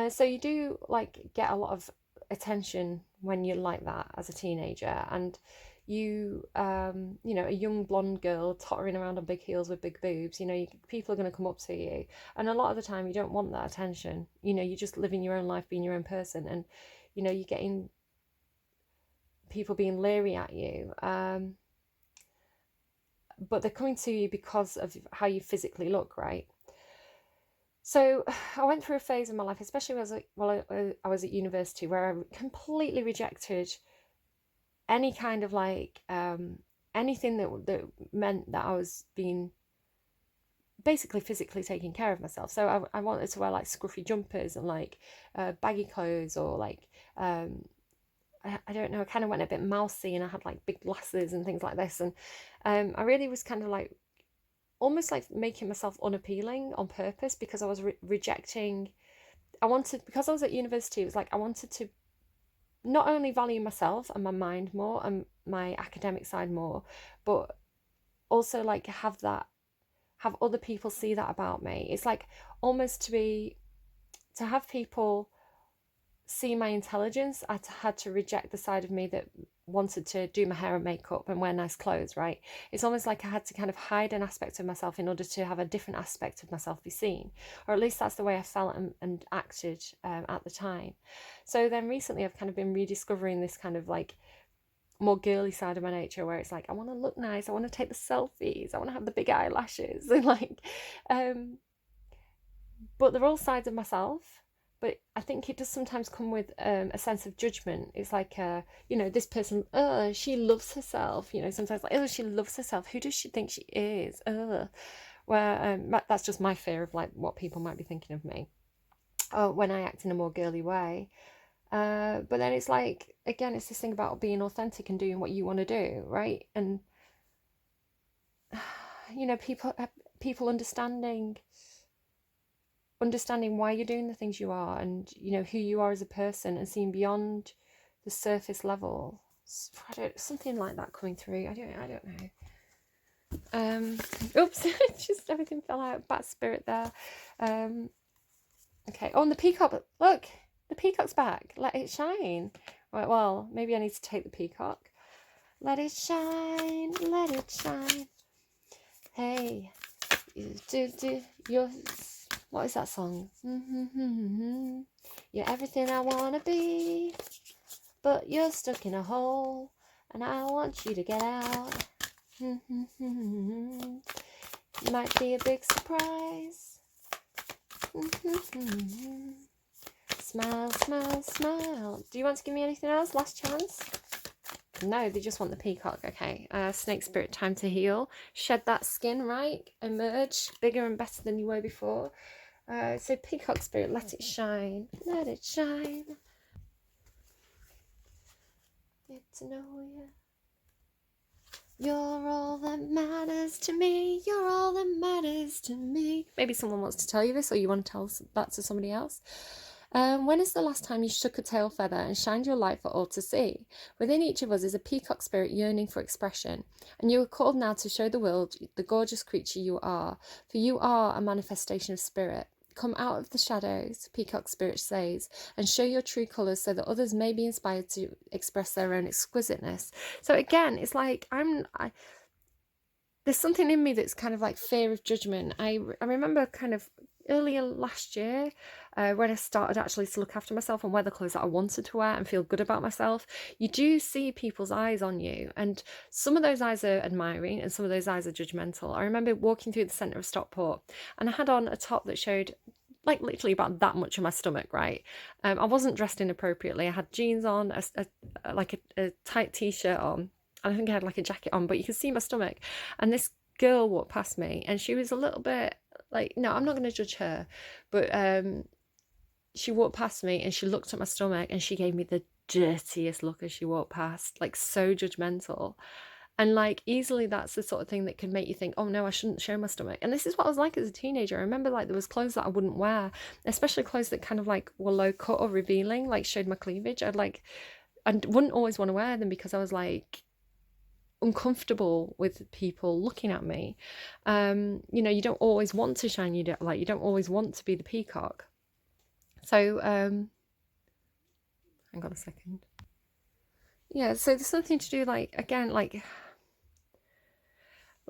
So you do like get a lot of attention when you're like that as a teenager, and you know, a young blonde girl tottering around on big heels with big boobs, you know, people are going to come up to you, and a lot of the time you don't want that attention. You know, you're just living your own life, being your own person, and you know, you're getting people being leery at you, but they're coming to you because of how you physically look, right? So I went through a phase in my life, especially while I was at university, where I completely rejected any kind of like anything that meant that I was being basically physically taking care of myself. So I wanted to wear like scruffy jumpers and like baggy clothes, or like I don't know, I kind of went a bit mousy, and I had like big glasses and things like this, and I really was kind of like almost like making myself unappealing on purpose, because I was rejecting. I wanted, because I was at university, it was like I wanted to not only value myself and my mind more and my academic side more, but also like have other people see that about me. It's like almost to have people see my intelligence. I had to reject the side of me that wanted to do my hair and makeup and wear nice clothes, right? It's almost like I had to kind of hide an aspect of myself in order to have a different aspect of myself be seen, or at least that's the way I felt and acted at the time. So then recently I've kind of been rediscovering this kind of like more girly side of my nature, where it's like I want to look nice, I want to take the selfies, I want to have the big eyelashes, and like but they're all sides of myself. But I think it does sometimes come with a sense of judgment. It's like, you know, this person, she loves herself. You know, sometimes like, she loves herself. Who does she think she is? Where that's just my fear of like what people might be thinking of me when I act in a more girly way. But then it's like, again, it's this thing about being authentic and doing what you want to do, right? And you know, people understanding why you're doing the things you are, and you know who you are as a person, and seeing beyond the surface level. Something like that coming through. I don't know. Oops, just everything fell out. Bat spirit there. Okay. Oh, and the peacock. Look, the peacock's back. Let it shine. Right. Well, maybe I need to take the peacock. Let it shine. Let it shine. Hey, you're. What is that song? You're everything I want to be, but you're stuck in a hole, and I want you to get out. Might be a big surprise. Smile, smile, smile. Do you want to give me anything else? Last chance? No, they just want the peacock. Okay. Snake spirit, time to heal. Shed that skin, right? Emerge bigger and better than you were before. So peacock spirit, let it shine. Let it shine. Get to know you. You're all that matters to me. You're all that is to me. Maybe someone wants to tell you this, or you want to tell that to somebody else. When is the last time you shook a tail feather and shined your light for all to see? Within each of us is a peacock spirit yearning for expression, and you are called now to show the world the gorgeous creature you are, for you are a manifestation of spirit. Come out of the shadows, Peacock Spirit says, and show your true colours so that others may be inspired to express their own exquisiteness. So again, it's like there's something in me that's kind of like fear of judgment. I remember kind of earlier last year when I started actually to look after myself and wear the clothes that I wanted to wear and feel good about myself, you do see people's eyes on you, and some of those eyes are admiring and some of those eyes are judgmental. I remember walking through the centre of Stockport and I had on a top that showed like literally about that much of my stomach, right? I wasn't dressed inappropriately. I had jeans on, a tight t-shirt on. I think I had like a jacket on, but you could see my stomach. And this girl walked past me and she was a little bit like, no, I'm not going to judge her, but she walked past me and she looked at my stomach and she gave me the dirtiest look as she walked past, like so judgmental. And like easily that's the sort of thing that can make you think, oh no, I shouldn't show my stomach. And this is what I was like as a teenager. I remember like there was clothes that I wouldn't wear, especially clothes that kind of like were low cut or revealing, like showed my cleavage. I wouldn't always want to wear them because I was like uncomfortable with people looking at me. You don't always want to shine your light. You don't always want to be the peacock. So hang on a second. Yeah, so there's something to do like again like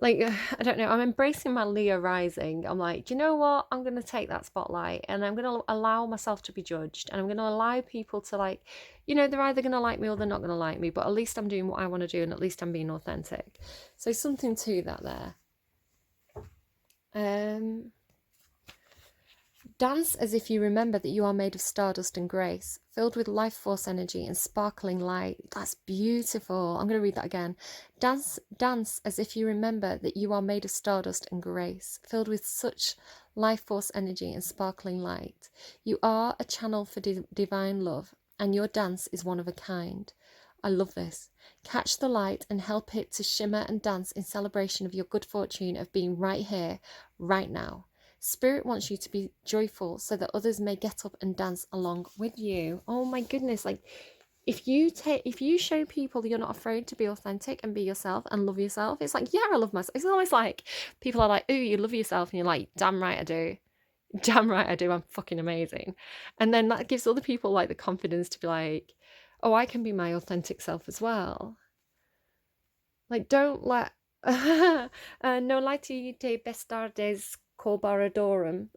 I don't know, I'm embracing my Leo rising. I'm like, do you know what, I'm going to take that spotlight and I'm going to allow myself to be judged, and I'm going to allow people to like, they're either going to like me or they're not going to like me, but at least I'm doing what I want to do and at least I'm being authentic. So something to that there. Dance as if you remember that you are made of stardust and grace, filled with life force energy and sparkling light. That's beautiful. I'm going to read that again. Dance as if you remember that you are made of stardust and grace, filled with such life force energy and sparkling light. You are a channel for divine love, and your dance is one of a kind. I love this. Catch the light and help it to shimmer and dance in celebration of your good fortune of being right here, right now. Spirit wants you to be joyful so that others may get up and dance along with you. Oh my goodness, like if you show people that you're not afraid to be authentic and be yourself and love yourself, it's like, yeah, I love myself. It's almost like people are like, ooh, you love yourself, and you're like, damn right I do. Damn right I do. I'm fucking amazing. And then that gives other people like the confidence to be like, oh, I can be my authentic self as well. Like, don't let no lighty de bestardes Corboradorum.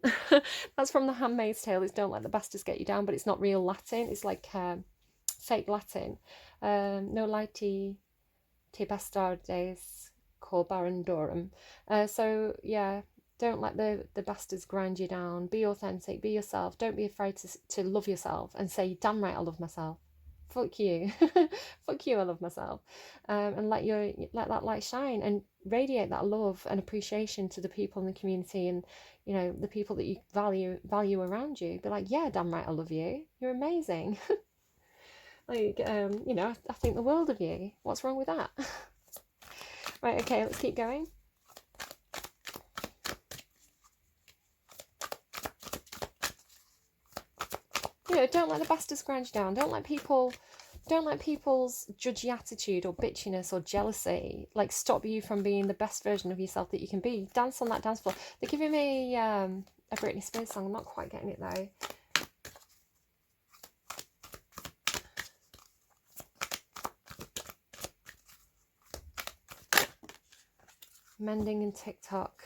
That's from The Handmaid's Tale. It's don't let the bastards get you down, but it's not real Latin. It's like fake Latin. No lighty te bastardes Corboradorum. So yeah, don't let the bastards grind you down. Be authentic. Be yourself. Don't be afraid to love yourself and say, damn right, I love myself. Fuck you. Fuck you, I love myself. And let that light shine and radiate that love and appreciation to the people in the community and the people that you value around you. Be like, yeah, damn right I love you, you're amazing. Like I think the world of you. What's wrong with that? Right, okay, let's keep going. Don't let the bastards grind you down. Don't let people's judgy attitude or bitchiness or jealousy like stop you from being the best version of yourself that you can be. Dance on that dance floor. They're giving me a Britney Spears song. I'm not quite getting it though. Mending and TikTok.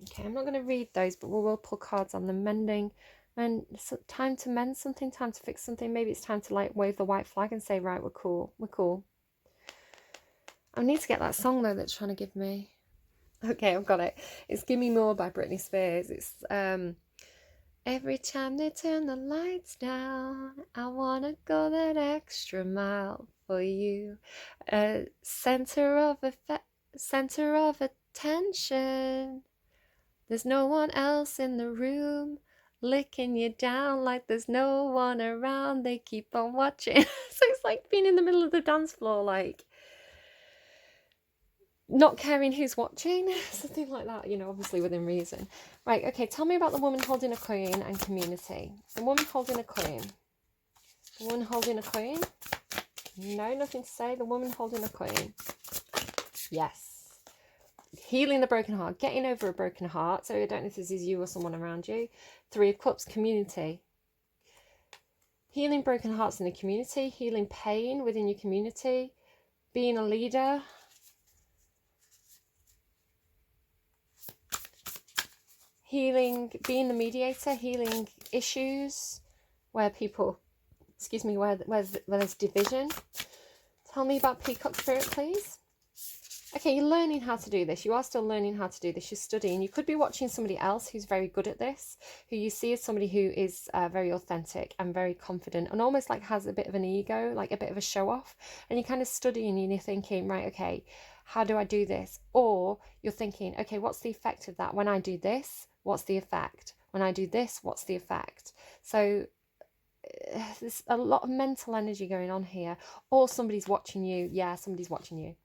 Okay, I'm not going to read those, but we will pull cards on the mending. And it's time to mend something, time to fix something. Maybe it's time to like wave the white flag and say, right, we're cool. I need to get that song though that's trying to give me. Okay, I've got it. It's Give Me More by Britney Spears. It's every time they turn the lights down, I wanna go that extra mile for you. Center of attention. There's no one else in the room licking you down like there's no one around. They keep on watching. So it's like being in the middle of the dance floor, like not caring who's watching, something like that, you know, obviously within reason. Right, okay, tell me about the woman holding a coin and community. The woman holding a coin. The woman holding a coin? No, nothing to say. The woman holding a coin. Yes. Healing the broken heart, getting over a broken heart. So I don't know if this is you or someone around you. 3 of Cups, community. Healing broken hearts in the community, healing pain within your community, being a leader. Healing, being the mediator, healing issues where people, excuse me, where there's division. Tell me about Peacock Spirit, please. Okay, you're learning how to do this. You are still learning how to do this. You're studying. You could be watching somebody else who's very good at this, who you see as somebody who is very authentic and very confident and almost like has a bit of an ego, like a bit of a show off. And you're kind of studying and you're thinking, right, okay, how do I do this? Or you're thinking, okay, what's the effect of that? When I do this, what's the effect? When I do this, what's the effect? So there's a lot of mental energy going on here. Or somebody's watching you. Yeah, somebody's watching you.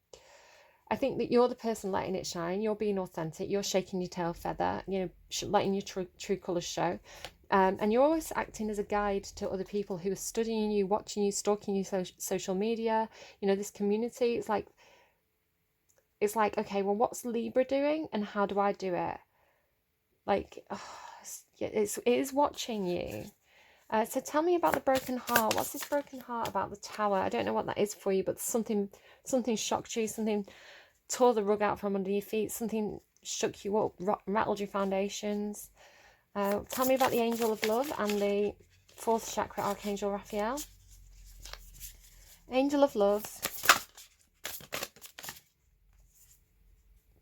I think that you're the person letting it shine. You're being authentic. You're shaking your tail feather, you know, letting your true colours show. And you're always acting as a guide to other people who are studying you, watching you, stalking you, social media. You know, this community, it's like, okay, well, what's Libra doing and how do I do it? Like, it is watching you. So tell me about the broken heart. What's this broken heart about? The Tower. I don't know what that is for you, but something shocked you, something tore the rug out from under your feet, something shook you up, rattled your foundations. Tell me about the Angel of Love and the 4th chakra, Archangel Raphael. Angel of Love,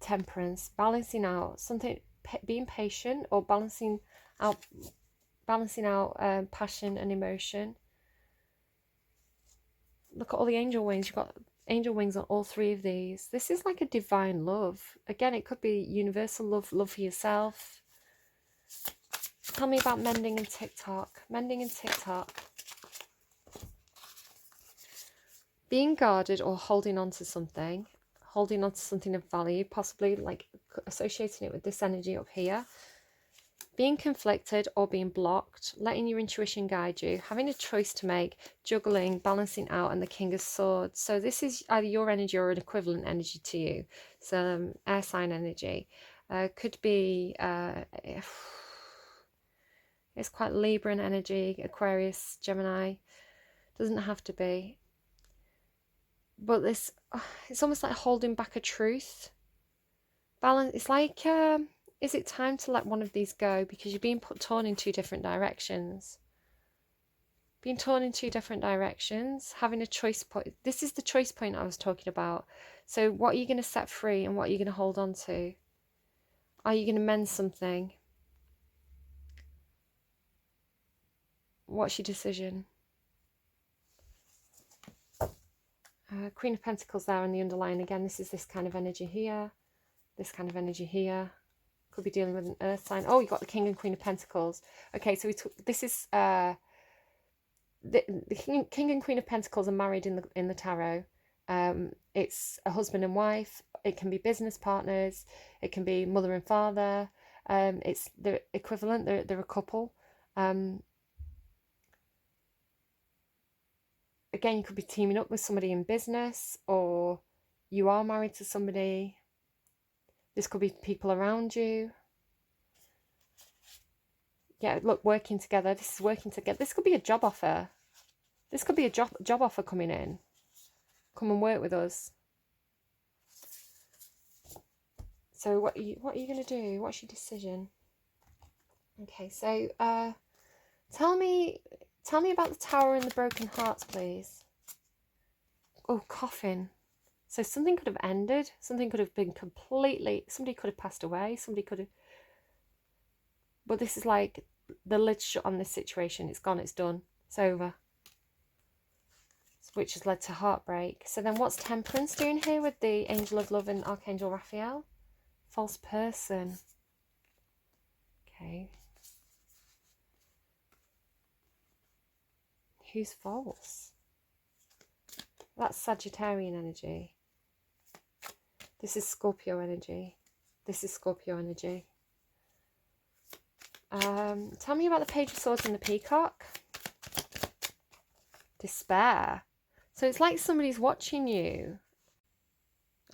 Temperance, balancing out something, being patient, or balancing out passion and emotion. Look at all the angel wings. You've got angel wings on all 3 of these. This is like a divine love. Again, it could be universal love, love for yourself. Tell me about mending and TikTok. Mending and TikTok. Being guarded or holding on to something. Holding on to something of value. Possibly like associating it with this energy up here. Being conflicted or being blocked, letting your intuition guide you, having a choice to make, juggling, balancing out, and the King of Swords. So this is either your energy or an equivalent energy to you. So air sign energy. Could be, it's quite Libran energy, Aquarius, Gemini. Doesn't have to be. But this, it's almost like holding back a truth. Balance, it's like... is it time to let one of these go because you're being torn in 2 different directions? Being torn in 2 different directions, having a choice point. This is the choice point I was talking about. So what are you going to set free and what are you going to hold on to? Are you going to mend something? What's your decision? Queen of Pentacles there in the underlying. Again, this is this kind of energy here. This kind of energy here. Could be dealing with an earth sign. Oh, you got the King and Queen of Pentacles. Okay, so this is the King and Queen of Pentacles are married in the tarot. It's a husband and wife. It can be business partners. It can be mother and father. It's the equivalent. They're a couple. Again, you could be teaming up with somebody in business, or you are married to somebody. This could be people around you. Yeah, look, working together. This is working together. This could be a job offer. This could be a job offer coming in. Come and work with us. So what are you going to do? What's your decision? Okay, so tell me about the Tower and the broken hearts, please. Oh, coffin. So something could have ended. Something could have been completely... Somebody could have passed away. Somebody could have... But this is like the lid's shut on this situation. It's gone. It's done. It's over. Which has led to heartbreak. So then what's Temperance doing here with the Angel of Love and Archangel Raphael? False person. Okay. Who's false? That's Sagittarian energy. This is Scorpio energy. This is Scorpio energy. Tell me about the Page of Swords and the Peacock. Despair. So it's like somebody's watching you.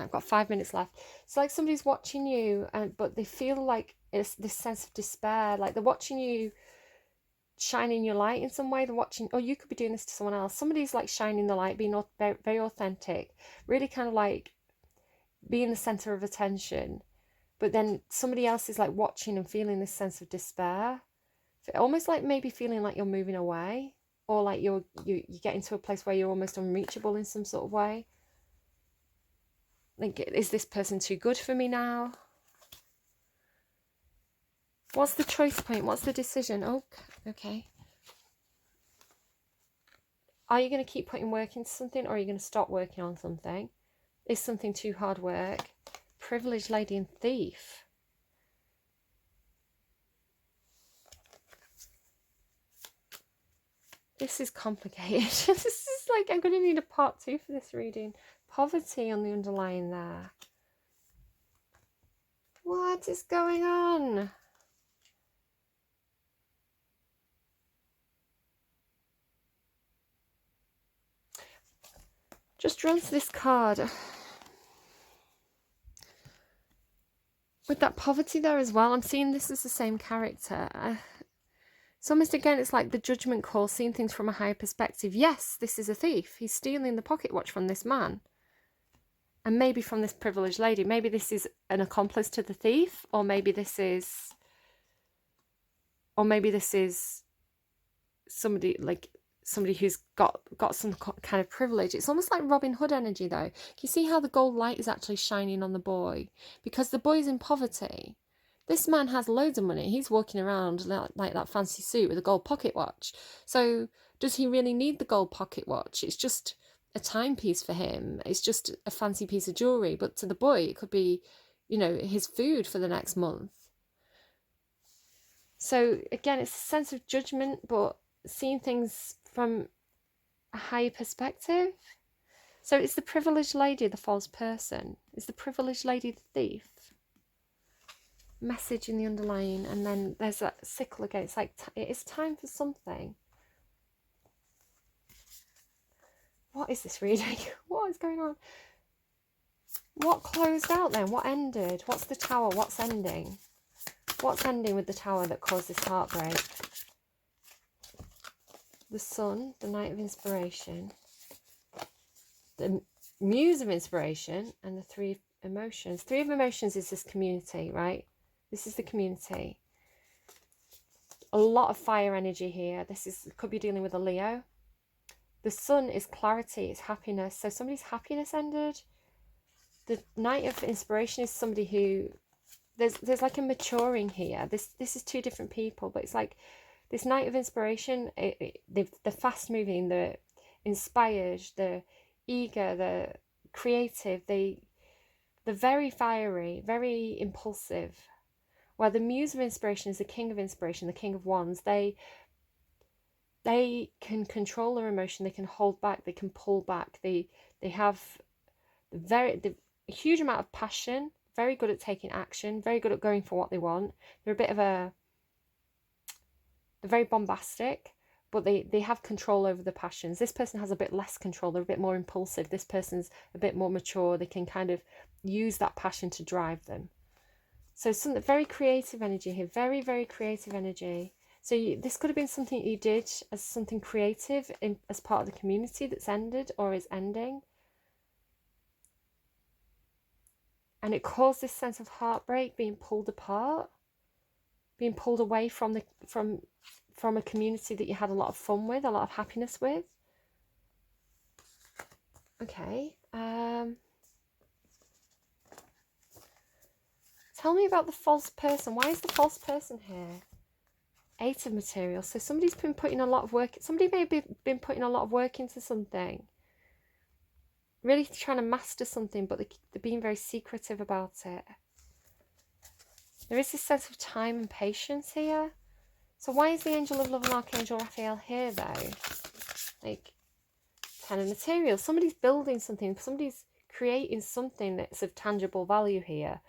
I've got 5 minutes left. It's like somebody's watching you, but they feel like it's this sense of despair. Like they're watching you shining your light in some way. They're watching, or you could be doing this to someone else. Somebody's like shining the light, being very, very authentic, really kind of like being the center of attention. But then somebody else is like watching and feeling this sense of despair. Almost like maybe feeling like you're moving away, or like you get into a place where you're almost unreachable in some sort of way. Like, is this person too good for me now? What's the choice point? What's the decision? Oh, okay. Are you going to keep putting work into something, or are you going to stop working on something? Is something too hard work? Privileged lady and thief. This is complicated. This is like, I'm going to need a part 2 for this reading. Poverty on the underlying there. What is going on? Just drawn to this card. With that poverty there as well, I'm seeing this as the same character. It's almost, again, it's like the judgment call, seeing things from a higher perspective. Yes, this is a thief. He's stealing the pocket watch from this man. And maybe from this privileged lady. Maybe this is an accomplice to the thief. Or maybe this is somebody who's got some kind of privilege. It's almost like Robin Hood energy, though. Can you see how the gold light is actually shining on the boy? Because the boy's in poverty. This man has loads of money. He's walking around like that fancy suit with a gold pocket watch. So does he really need the gold pocket watch? It's just a timepiece for him. It's just a fancy piece of jewellery. But to the boy, it could be, his food for the next month. So again, it's a sense of judgment, but seeing things from a higher perspective. So it's the privileged lady, the false person. It's the privileged lady, the thief. Message in the underlying, and then there's that sickle again. It's like it is time for something. What is this reading? What is going on? What closed out then? What ended? What's the Tower? What's ending? What's ending with the Tower that caused this heartbreak? The Sun, the Knight of Inspiration, the Muse of Inspiration, and the Three of Emotions. Three of Emotions is this community, right? This is the community. A lot of fire energy here. Could be dealing with a Leo. The Sun is clarity, it's happiness. So somebody's happiness ended. The Knight of Inspiration is somebody who there's like a maturing here. This is two different people, but it's like this Knight of Inspiration. The fast moving, the inspired, the eager, the creative, the very fiery, very impulsive. While the Muse of Inspiration is the King of Inspiration, the King of Wands. They can control their emotion, they can hold back, they can pull back, they have a huge amount of passion, very good at taking action, very good at going for what they want. They're very bombastic, but they have control over the passions. This person has a bit less control, they're a bit more impulsive. This person's a bit more mature, they can kind of use that passion to drive them. So something very creative energy here, very, very creative energy. So this could have been something you did as something creative as part of the community that's ended or is ending. And it caused this sense of heartbreak, being pulled apart, being pulled away from a community that you had a lot of fun with, a lot of happiness with. Okay. Tell me about the false person. Why is the false person here? 8 of materials. So somebody's been putting a lot of work. Somebody may have been putting a lot of work into something. Really trying to master something, but they're being very secretive about it. There is this sense of time and patience here. So why is the Angel of Love and Archangel Raphael here, though? Like, 10 of materials. Somebody's building something. Somebody's creating something that's of tangible value here.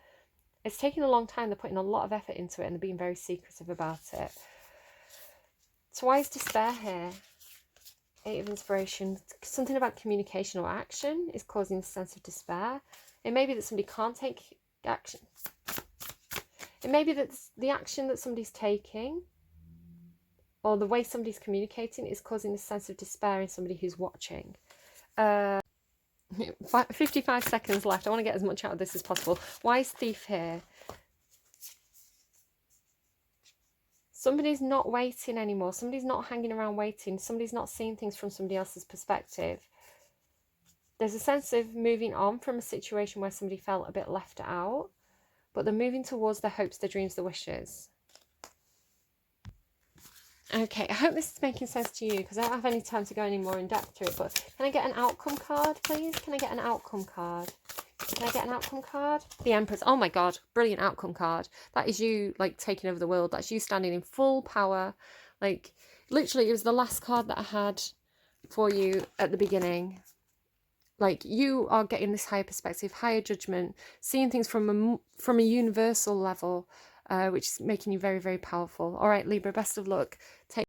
It's taking a long time. They're putting a lot of effort into it and they're being very secretive about it. So why is despair here? 8 of Inspiration. Something about communication or action is causing a sense of despair. It may be that somebody can't take action. It may be that the action that somebody's taking or the way somebody's communicating is causing a sense of despair in somebody who's watching. 55 seconds left. I want to get as much out of this as possible. Why is Thief here? Somebody's not waiting anymore. Somebody's not hanging around waiting. Somebody's not seeing things from somebody else's perspective. There's a sense of moving on from a situation where somebody felt a bit left out, but they're moving towards their hopes, their dreams, their wishes. Okay, I hope this is making sense to you because I don't have any time to go any more in depth through it, but can I get an outcome card, please? Can I get an outcome card? Can I get an outcome card? The Empress. Oh my God, brilliant outcome card. That is you, like, taking over the world. That's you standing in full power. Like, literally, it was the last card that I had for you at the beginning. Like, you are getting this higher perspective, higher judgment, seeing things from a universal level, which is making you very, very powerful. All right, Libra, best of luck. Take